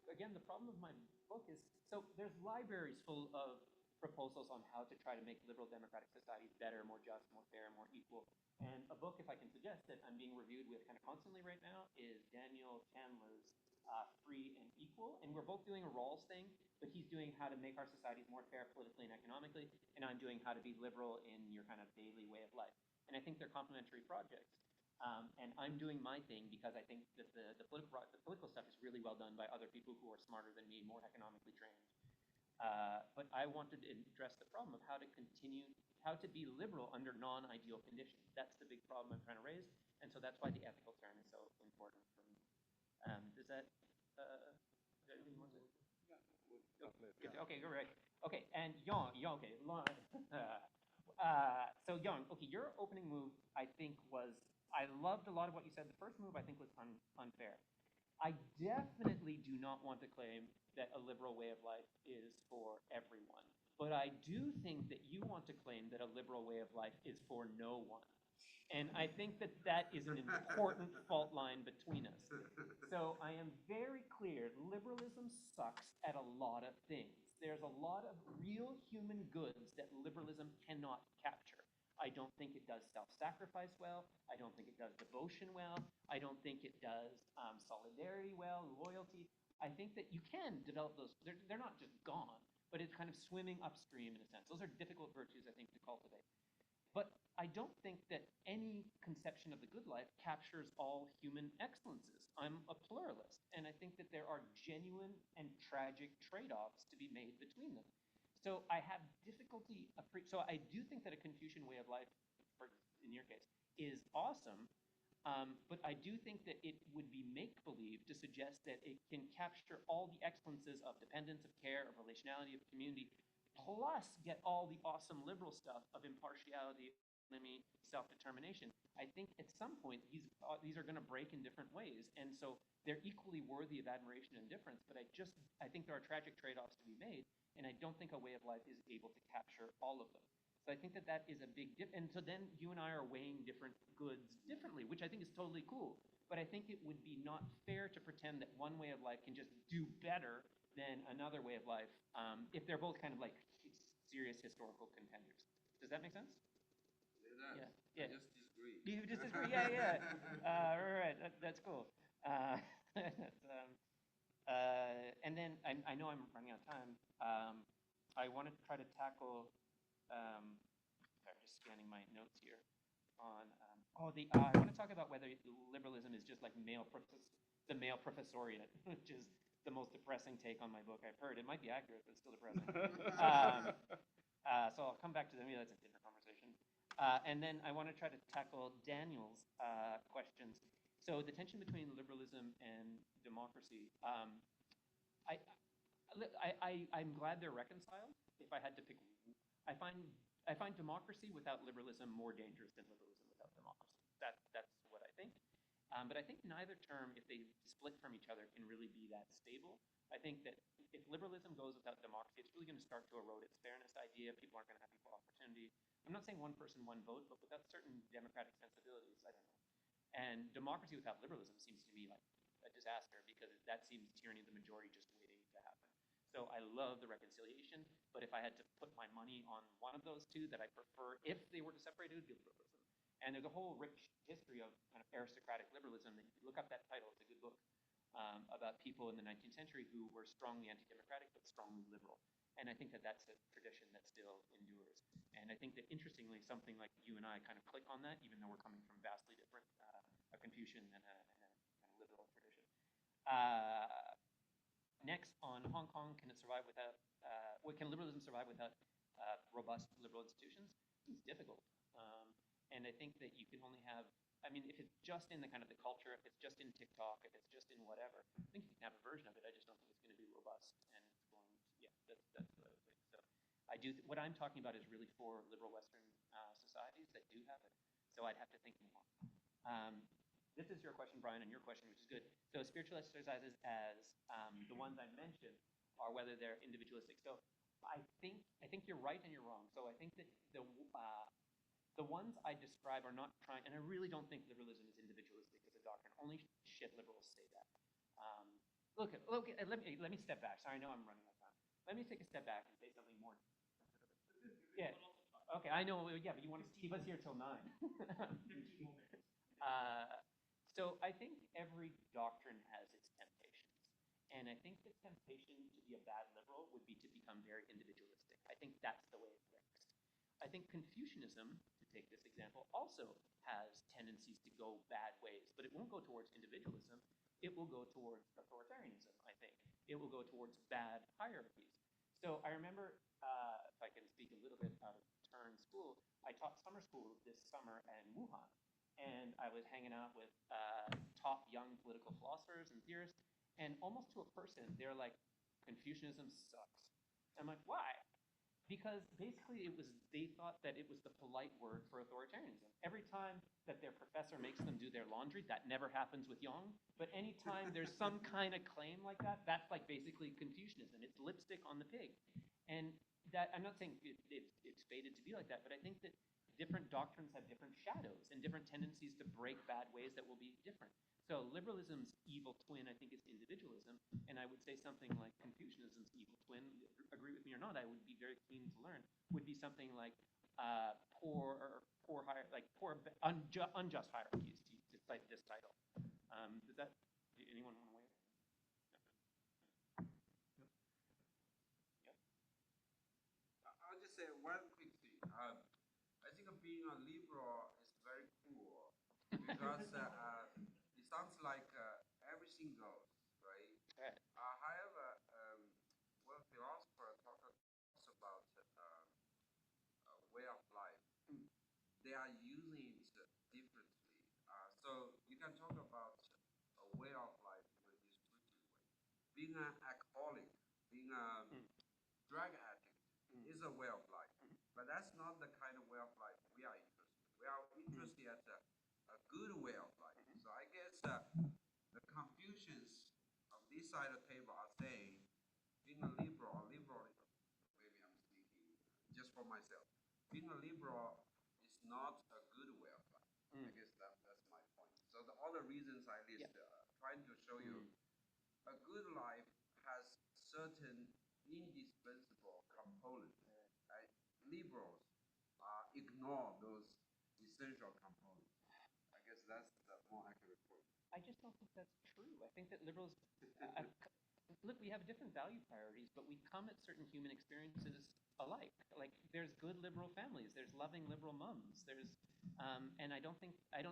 again, the problem of my book is, so there's libraries full of proposals on how to try to make liberal democratic societies better, more just, more fair, more equal. And a book, if I can suggest, that I'm being reviewed with kind of constantly right now is Daniel Chandler's Free and Equal. And we're both doing a Rawls thing, but he's doing how to make our societies more fair politically and economically, and I'm doing how to be liberal in your kind of daily way of life. And I think they're complementary projects. And I'm doing my thing because I think that the political stuff is really well done by other people who are smarter than me, more economically trained. But I wanted to address the problem of how to be liberal under non-ideal conditions. That's the big problem I'm trying to raise, and so that's why the ethical turn is so important for me. Does that, is there anything more to say? Okay, go right. Okay, and Yong, okay. So Yong, okay, your opening move, I think I loved a lot of what you said. The first move, I think, was unfair. I definitely do not want to claim that a liberal way of life is for everyone. But I do think that you want to claim that a liberal way of life is for no one. And I think that that is an important fault line between us. So I am very clear, liberalism sucks at a lot of things. There's a lot of real human goods that liberalism cannot capture. I don't think it does self-sacrifice well. I don't think it does devotion well. I don't think it does solidarity well, loyalty. I think that you can develop those. They're not just gone, but it's kind of swimming upstream in a sense. Those are difficult virtues, I think, to cultivate. But I don't think that any conception of the good life captures all human excellences. I'm a pluralist, and I think that there are genuine and tragic trade-offs to be made between them. So I have difficulty, so I do think that a Confucian way of life, in your case, is awesome, but I do think that it would be make-believe to suggest that it can capture all the excellences of dependence, of care, of relationality, of community, plus get all the awesome liberal stuff of impartiality, autonomy, self-determination. I think at some point these are going to break in different ways, and so they're equally worthy of admiration and difference. But I think there are tragic trade-offs to be made, and I don't think a way of life is able to capture all of them. So I think that is a big dip. And so then you and I are weighing different goods differently, which I think is totally cool. But I think it would be not fair to pretend that one way of life can just do better than another way of life if they're both kind of like serious historical contenders. Does that make sense? Yeah. Yeah. I just disagree. You just disagree? Yeah. Right. That's cool. And then I know I'm running out of time. I want to try to tackle. Sorry, just scanning my notes here. On I want to talk about whether liberalism is just like the male professoriate, which is the most depressing take on my book I've heard. It might be accurate, but it's still depressing. So I'll come back to them. Maybe that's a different conversation. And then I want to try to tackle Daniel's questions. So the tension between liberalism and democracy. I'm glad they're reconciled. If I had to pick, I find democracy without liberalism more dangerous than liberalism without democracy. That's what I think. But I think neither term, if they split from each other, can really be that stable. I think that if liberalism goes without democracy, it's really going to start to erode its fairness idea. People aren't going to have equal opportunity. I'm not saying one person, one vote, but without certain democratic sensibilities, I don't know. And democracy without liberalism seems to me like a disaster because that seems tyranny of the majority just waiting to happen. So I love the reconciliation, but if I had to put my money on one of those two that I prefer, if they were to separate, it would be liberalism. And there's a whole rich history of kind of aristocratic liberalism. That you look up that title; it's a good book about people in the 19th century who were strongly anti-democratic but strongly liberal. And I think that that's a tradition that still endures. And I think that interestingly, something like you and I kind of click on that, even though we're coming from vastly different, a Confucian and a kind of liberal tradition. Next, on Hong Kong, can it survive without? Can liberalism survive without robust liberal institutions? It's difficult, and I think that you can only have. I mean, if it's just in the kind of the culture, if it's just in TikTok, if it's just in whatever, I think you can have a version of it. I just don't think it's going to be robust, and it's going. Yeah, that's what I would think. So, I do. What I'm talking about is really for liberal Western societies that do have it. So I'd have to think more. This is your question, Brian, and your question, which is good. So spiritual exercises as the ones I mentioned are whether they're individualistic. So I think you're right and you're wrong. So I think that the ones I describe are not trying, and I really don't think liberalism is individualistic as a doctrine. Only shit liberals say that. Look, let me step back. Sorry, I know I'm running out of time. Let me take a step back and say something more. Yeah. Okay, I know. Yeah, but you want to keep us here till 9. 15 more minutes. So I think every doctrine has its temptations. And I think the temptation to be a bad liberal would be to become very individualistic. I think that's the way it works. I think Confucianism, to take this example, also has tendencies to go bad ways, but it won't go towards individualism. It will go towards authoritarianism, I think. It will go towards bad hierarchies. So I remember, if I can speak a little bit out of turn school, I taught summer school this summer in Wuhan. And I was hanging out with top young political philosophers and theorists, and almost to a person, they're like, Confucianism sucks. And I'm like, why? Because basically they thought that it was the polite word for authoritarianism. Every time that their professor makes them do their laundry, that never happens with Yong, but anytime there's some kind of claim like that, that's like basically Confucianism. It's lipstick on the pig. And that, I'm not saying it's fated to be like that, but I think that different doctrines have different shadows and different tendencies to break bad ways that will be different. So liberalism's evil twin, I think, is individualism, and I would say something like Confucianism's evil twin, agree with me or not, I would be very keen to learn, would be something like unjust hierarchies, to cite this title. Does that, anyone want to weigh in? I'll just say one quick thing. I think being a liberal is very cool because it sounds like everything goes, right? Right. However, when philosopher talks about way of life, they are using it differently. So you can talk about a way of life in a descriptive way. Being an alcoholic, being a drug addict is a way of life, but that's not the kind of way of life we are interested in. the Confucians of this side of the table are saying, being a liberal, maybe I'm speaking just for myself. Being a liberal is not a good way of life. I guess that's my point. So all the reasons I list, trying to show you a good life has certain indispensable components. Right? Liberals ignore those essential components. I guess that's the more accurate point. I just don't think that's true. I think that liberals, look, we have different value priorities, but we come at certain human experiences alike. Like, there's good liberal families, there's loving liberal moms, and I don't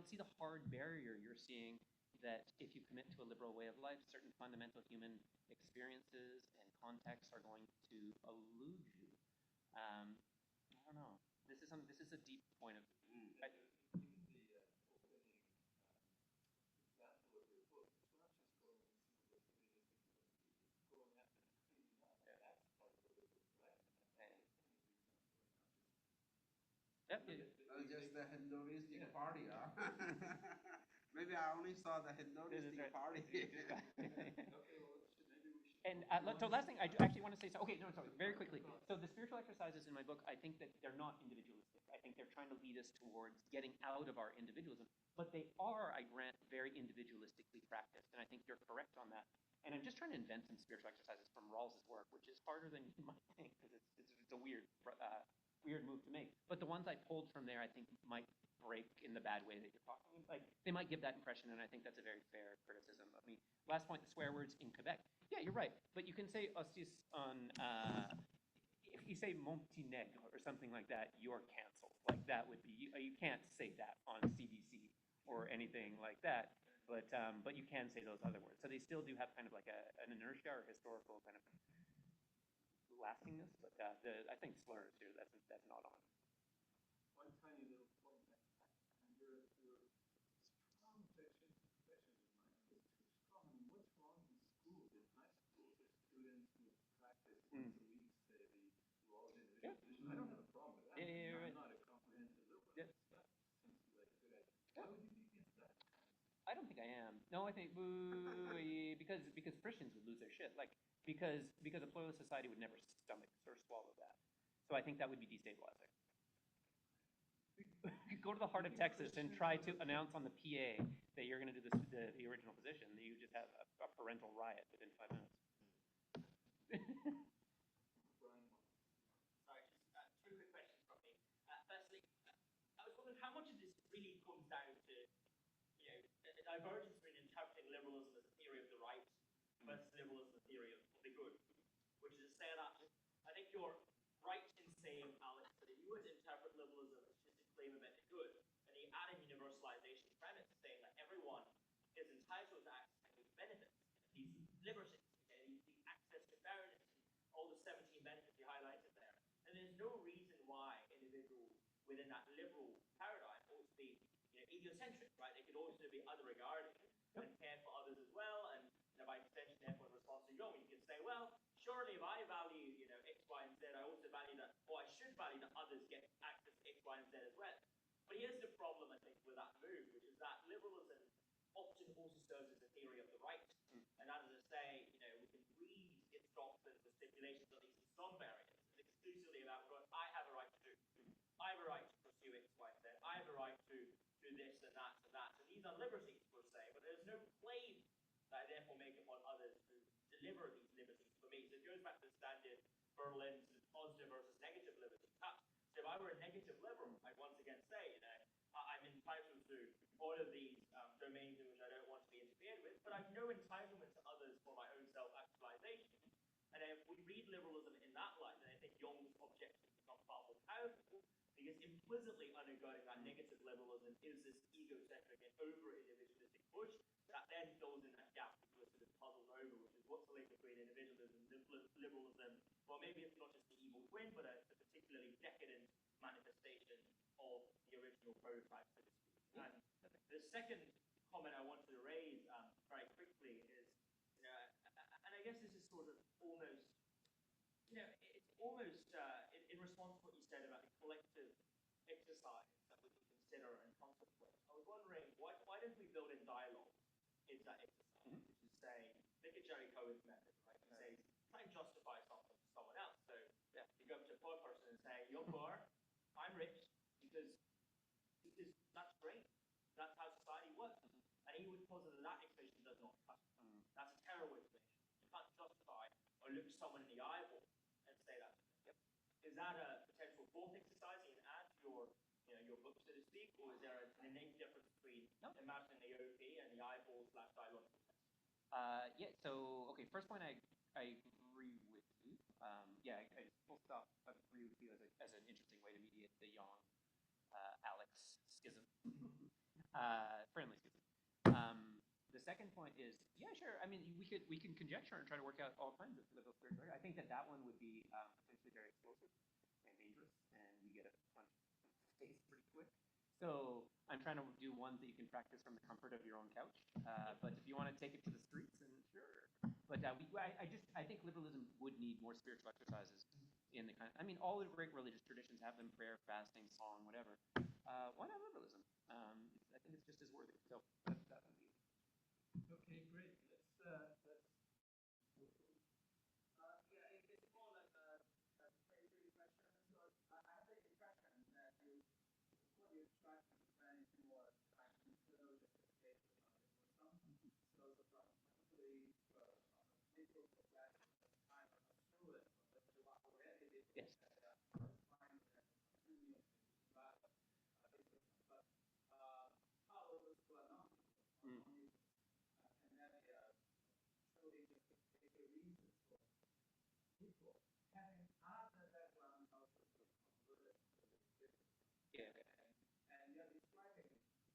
see the hard barrier you're seeing that if you commit to a liberal way of life, certain fundamental human experiences and contexts are going to elude you. I don't know. This is a deep point of. Just the Hinduistic party, huh? Maybe I only saw the Hinduistic party. And so last thing, I do actually want to say, okay, no, sorry, very quickly. So the spiritual exercises in my book, I think that they're not individualistic. I think they're trying to lead us towards getting out of our individualism. But they are, I grant, very individualistically practiced. And I think you're correct on that. And I'm just trying to invent some spiritual exercises from Rawls's work, which is harder than you might think, because it's a weird move to make. But the ones I pulled from there, I think, might break in the bad way that you're talking. Like, they might give that impression, and I think that's a very fair criticism of me. Last point, the swear words in Quebec. Yeah, you're right. But you can say hostis on, if you say mon petit nègre or something like that, you're canceled. Like, that would be, you can't say that on CBC or anything like that. But you can say those other words. So they still do have kind of like an inertia or historical kind of lastingness. But I think slurs here, that's not on. One tiny little point, and your strong objection of mine is too strong. I mean, what's wrong in schools, in high schools, if students would practice once a week, say, the laws of individual position? I don't have a problem with that. I'm not a comprehensive liberal. That seems like a good idea. Why would you be against that? I don't think I am. No, I think because Christians would lose their shit. Like because a pluralist society would never stomach or swallow that. So I think that would be destabilizing. Go to the heart of Texas and try to announce on the PA that you're going to do the original position. You just have a parental riot within 5 minutes. Sorry, just two quick questions from me. Firstly, I was wondering how much of this really comes down to a divergence between interpreting liberalism as a theory of the right versus liberalism as a theory of the good. Which is to say that I think you're right in saying, Alex, that if you were to interpret liberalism as just a claim about the good, and you add a universalization premise saying that everyone is entitled to access these benefits, these liberties, the access to fairness, all the 17 benefits you highlighted there, and there's no reason why individuals within that liberal paradigm ought to be egocentric, right? They could also be other regarding and care for others as well, and by extension, therefore, in response to Yong, you can say, well, surely if I value, X, Y, and Z, I also value that, or I should value that others get access to X, Y, and Z as well. But here's the problem, I think, with that move, which is that liberalism often also serves as a theory of the right. And that is to say, we can read its doctrines and stipulations, at least in some variants, exclusively about what I have a right to do. I have a right to pursue X, Y, and Z. I have a right to do this and that and that. And these are liberties, per se, but there's no claim that I therefore make upon others to deliver these liberties for me. So it goes back to the standard Berlin positive versus negative liberty. So if I were a negative liberal, I'd once again say, I'm entitled to all of these domains in which I don't want to be interfered with, but I've no entitlement to others for my own self-actualization. And if we read liberalism in that light, then I think Yong's objections become far more powerful, because implicitly undergirding that negative liberalism is this egocentric and over-individualistic push that then fills in that gap that we're sort of puzzled over, which is what's the link between individualism and liberalism. Well, maybe it's not just the evil twin, but a particularly decadent manifestation of the original prototype, so to speak. And the second comment I wanted to raise very quickly is, and I guess this is sort of almost, it's almost in response to what you said about the collective exercise that we can consider and contemplate. I was wondering, why don't we build in dialogue use that exercise, which is say, look at Jerry Cohen's method, right? He says, try and justify something to someone else. So you go up to a poor person and say, you're poor, I'm rich, because that's great. That's how society works. And he would posit that that explanation does not cut. That's a terrible explanation. You can't justify or look someone in the eyeball and say that. Is that a potential fourth exercise you can add to your book, so to speak, or is there an innate difference between imagining the OP and the eyeball/dialogical test? Yeah. So okay, first point, I agree with you. I full stop agree with you as an interesting way to mediate the Yong Alex schism, friendly schism. The second point is, yeah, sure. I mean, we can conjecture and try to work out all kinds of liberal spirituality. I think that one would be potentially very explosive and dangerous, and you get a punch face pretty quick. So I'm trying to do ones that you can practice from the comfort of your own couch. But if you want to take it to the streets, then sure. But I think liberalism would need more spiritual exercises in the kind. I mean, all the great religious traditions have them: prayer, fasting, song, whatever. Why not liberalism? I think it's just as worthy. So that would be. Okay, great. Let's yeah, it's more like a very question. So I have the impression that what you're trying to explain is more like internal justification of liberalism. So particularly from a liberal perspective, kind of assurance that you are already Yes. find that continue but how those who are not and then truly just a reason for people having other background also converted to this. Yeah. And you're describing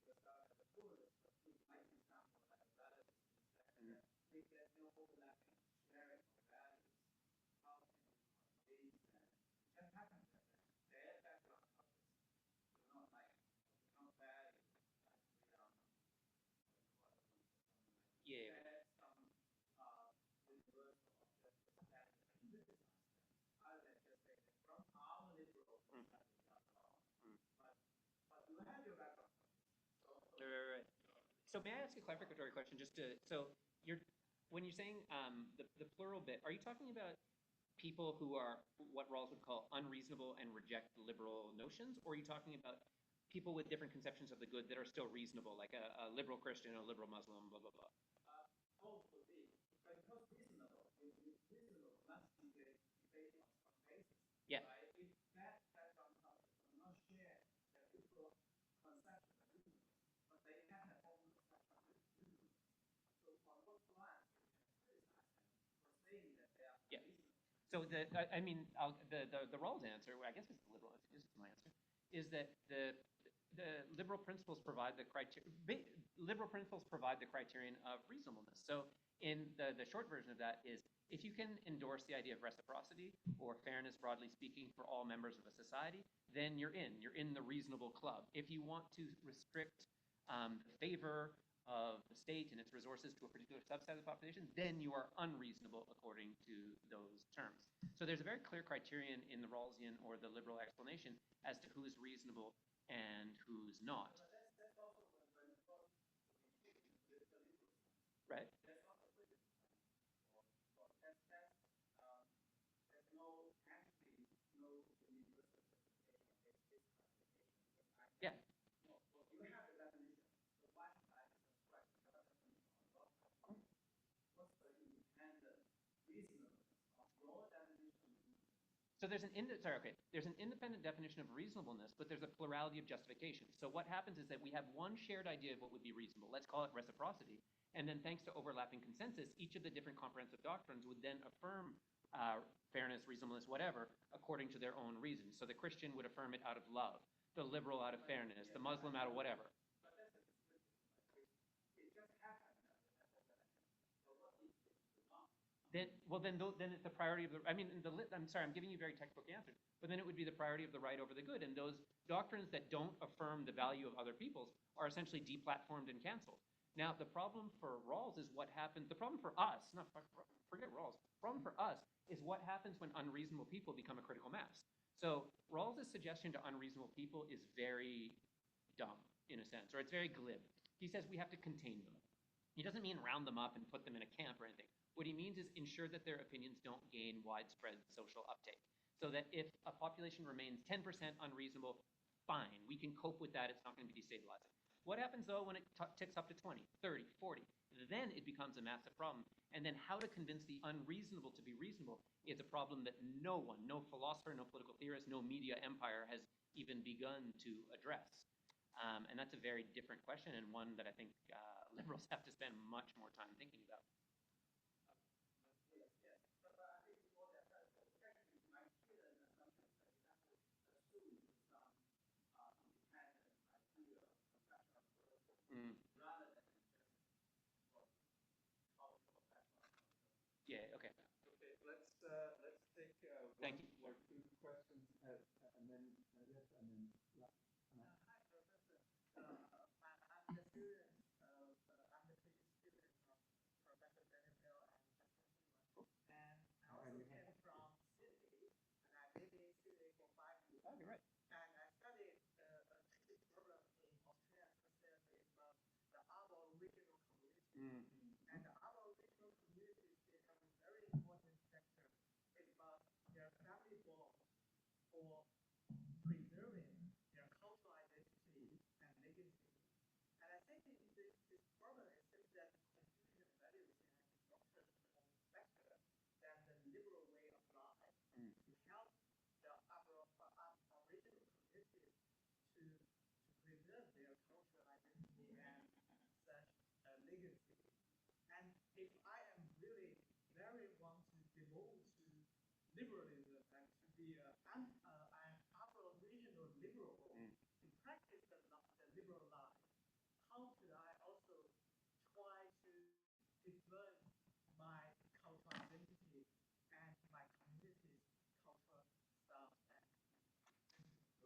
yourself as a pluralist, but you might be something like a relativist in the sense that if there's no overlapping sharing of values, how can you convey that? It just happens that their background covers do not like, do not value freedom, Yeah. some universal objective standard and criticize them. Other than just say that from our liberal perspective, that's wrong. But you have your background. Right. So may I ask a clarificatory question? When you're saying the plural bit, are you talking about people who are what Rawls would call unreasonable and reject liberal notions, or are you talking about people with different conceptions of the good that are still reasonable, like a liberal Christian, a liberal Muslim, blah blah blah? Both would be, because reasonable must be based on some basis. Yeah. Right? If that background culture does not share the liberal conception of reasonableness, but they have their own conception of reasonableness. So on what grounds you can criticize them for saying that they are reasonable? So the Rawls answer, I guess it's the liberal. This is my answer, is that the liberal principles provide the criteria. Liberal principles provide the criterion of reasonableness. So in the short version of that is, if you can endorse the idea of reciprocity or fairness, broadly speaking, for all members of a society, then you're in the reasonable club. If you want to restrict the favor of the state and its resources to a particular subset of the population, then you are unreasonable according to those terms. So there's a very clear criterion in the Rawlsian or the liberal explanation as to who's reasonable and who's not. But that's also when it comes to the liberalism. Right? That's also criticism. There's no universal justification of this classification. Yeah. Well, you have the definition. So why should I subscribe to your definition on what? What's the independent reasonableness of your definition? So there's an independent definition of reasonableness, but there's a plurality of justifications. So what happens is that we have one shared idea of what would be reasonable. Let's call it reciprocity. And then thanks to overlapping consensus, each of the different comprehensive doctrines would then affirm fairness, reasonableness, whatever, according to their own reasons. So the Christian would affirm it out of love, the liberal out of fairness, the Muslim out of whatever. But that's a description. It just happened. So what is it not? Then it's the priority of the. I mean, I'm sorry, I'm giving you very textbook answers, but then it would be the priority of the right over the good, and those doctrines that don't affirm the value of other people's are essentially deplatformed and canceled. Now, the problem for Rawls is what happens. The problem for us, forget Rawls. The problem for us is what happens when unreasonable people become a critical mass. So Rawls' suggestion to unreasonable people is very dumb in a sense, or it's very glib. He says we have to contain them. He doesn't mean round them up and put them in a camp or anything. What he means is ensure that their opinions don't gain widespread social uptake. So that if a population remains 10% unreasonable, fine, we can cope with that. It's not going to be destabilizing. What happens though when it ticks up to 20, 30, 40? Then it becomes a massive problem. And then how to convince the unreasonable to be reasonable is a problem that no one, no philosopher, no political theorist, no media empire has even begun to address. And that's a very different question, and one that I think liberals have to spend much more time thinking about. Yes, yes. But I think more than that, technically, my student assumption, for example, assumes some independent idea of professional person rather than just well, cultural background. Yeah, okay. Okay, let's take Thank you. one or two questions, and then yes, and then last. Hi, Professor. I'm the student I'm the PhD student of Professor Daniel Bell and Justin Heeman. And I also came from Sydney, and I lived in Sydney for 5 years. Oh, you're right. And I studied a basic problem in Australia specifically about the Aboriginal community. And the Aboriginal communities, they have a very important factor. It's about their family bond for preserving their cultural identity and legacy. And I think this problem is simply that Confucian values have structured more better than the liberal way of life to help the Aboriginal communities to preserve their cultural identity and such a legacy. And if I am really very want to devote to liberalism and to be an Aboriginal liberal to practice the liberal life, how could I also try to define my cultural identity and my community's cultural stuff?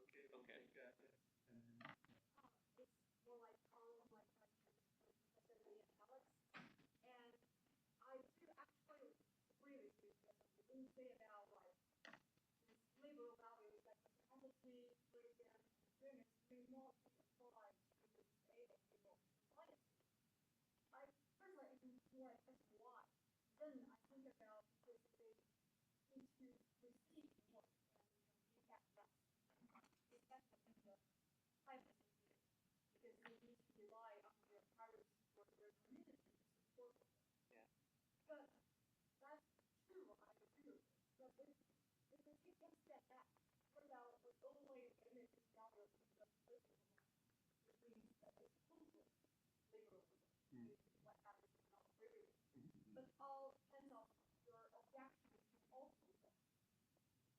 Okay, we'll Okay. take yes. And then, It's more like follow-up questions for Professor Lee and Alex. And I do actually agree with you, Professor. You didn't say about like these liberal values like empathy, freedom, and fairness may not be applied to the state of liberal society. I personally am more a question why. Then I think about because they need to receive more and give back less, especially in the private sector, because they need to rely on their parents or their community to support them. Yeah. But that's true, I agree with it. But if we take one step back, what about we only limit this value to the political life, which means that it's cultural liberalism, what happens is not agree with. But all depends on your objections can also be that.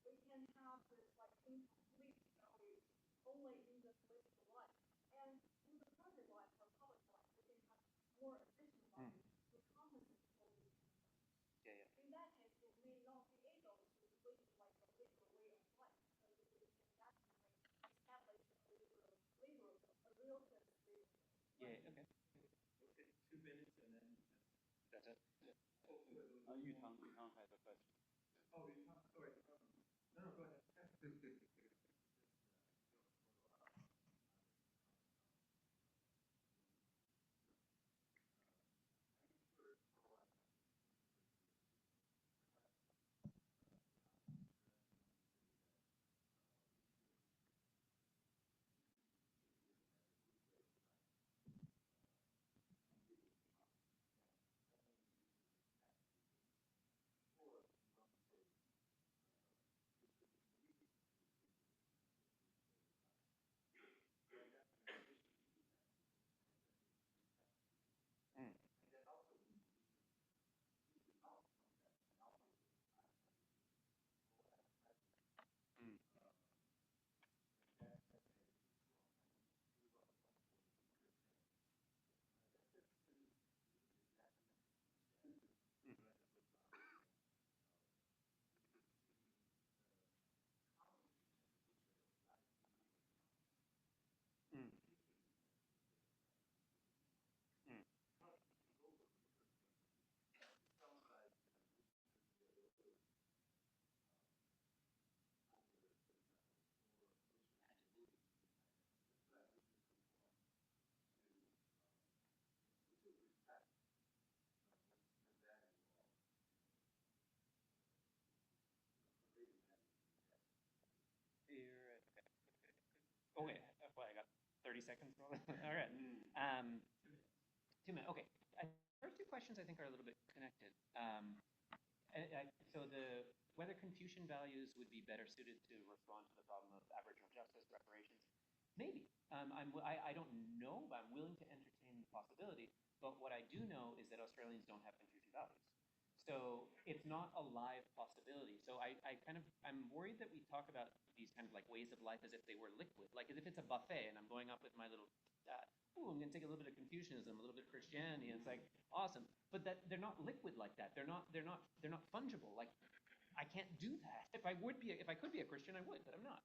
We can have this like incomplete values only in the political life. And in the private life or public life, we can have more additional values to compensate for these kind of values. Yeah, yeah. In that case, we may not be able to live like a liberal way of life. So we can definitely establish a liberalism, a real sense of liberalism. Yeah, okay. we'll take 2 minutes, and then That's it. oh, Yutang has a question. oh, you talk. Sorry. No, go ahead. Okay, well, I got 30 seconds. All right. 2 minutes. Okay. First two questions I think are a little bit connected. So whether Confucian values would be better suited to respond to the problem of Aboriginal justice, reparations, maybe. I don't know, but I'm willing to entertain the possibility. But what I do know is that Australians don't have Confucian values. So it's not a live possibility. So I'm worried that we talk about these kind of like ways of life as if they were liquid, like as if it's a buffet and I'm going up with my little, I'm going to take a little bit of Confucianism, a little bit of Christianity, and it's like awesome. But that they're not liquid like that. They're not fungible. Like I can't do that. If I could be a Christian, I would, but I'm not.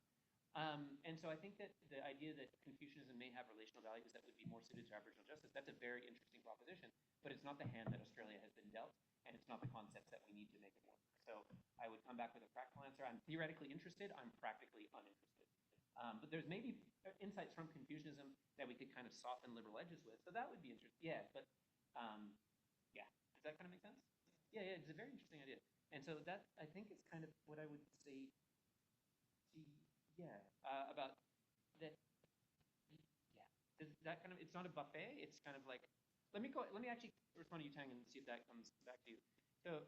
And so I think that the idea that Confucianism may have relational values that would be more suited to Aboriginal justice, that's a very interesting proposition, but it's not the hand that Australia has been dealt, and it's not the concepts that we need to make it work. So I would come back with a practical answer. I'm theoretically interested, I'm practically uninterested. But there's maybe insights from Confucianism that we could kind of soften liberal edges with, so that would be interesting. Yeah, but yeah, does that kind of make sense? Yeah, it's a very interesting idea. And so that, I think, is kind of what I would say about that. Yeah, that kind of, it's not a buffet. It's kind of like, let me actually respond to you, Tang, and see if that comes back to you. So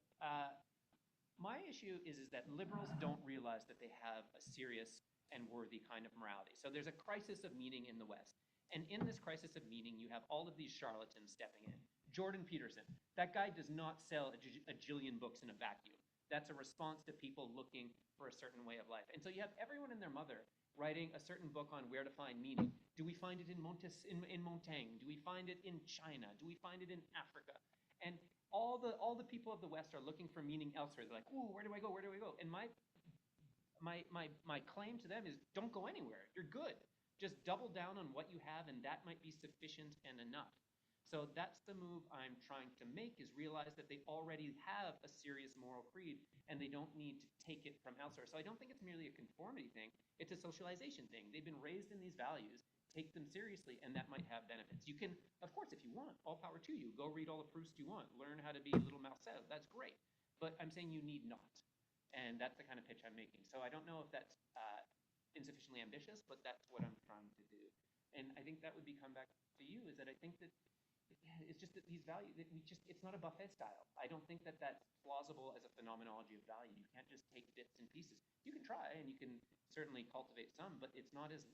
my issue is that liberals don't realize that they have a serious and worthy kind of morality. So there's a crisis of meaning in the West. And in this crisis of meaning, you have all of these charlatans stepping in. Jordan Peterson, that guy does not sell a jillion books in a vacuum. That's a response to people looking for a certain way of life. And so you have everyone and their mother writing a certain book on where to find meaning. Do we find it in Montaigne? Do we find it in China? Do we find it in Africa? And all the people of the West are looking for meaning elsewhere. They're like, ooh, where do I go? Where do I go? And my claim to them is don't go anywhere. You're good. Just double down on what you have, and that might be sufficient and enough. So that's the move I'm trying to make, is realize that they already have a serious moral creed and they don't need to take it from elsewhere. So I don't think it's merely a conformity thing, it's a socialization thing. They've been raised in these values, take them seriously, and that might have benefits. You can, of course, if you want, all power to you, go read all of Proust you want, learn how to be little Marcel, that's great. But I'm saying you need not. And that's the kind of pitch I'm making. So I don't know if that's insufficiently ambitious, but that's what I'm trying to do. And I think that would come back to you, is that I think that it's just that these values, it's not a buffet style. I don't think that that's plausible as a phenomenology of value. You can't just take bits and pieces. You can try, and you can certainly cultivate some, but it's not as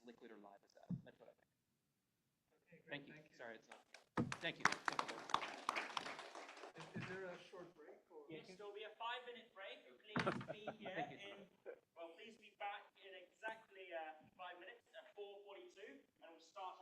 liquid or live as that. That's what I think. Okay, great. Thank you. Sorry, it's not. Thank you. Is there a short break? Or? Yes, there'll be a 5-minute break. Please be here in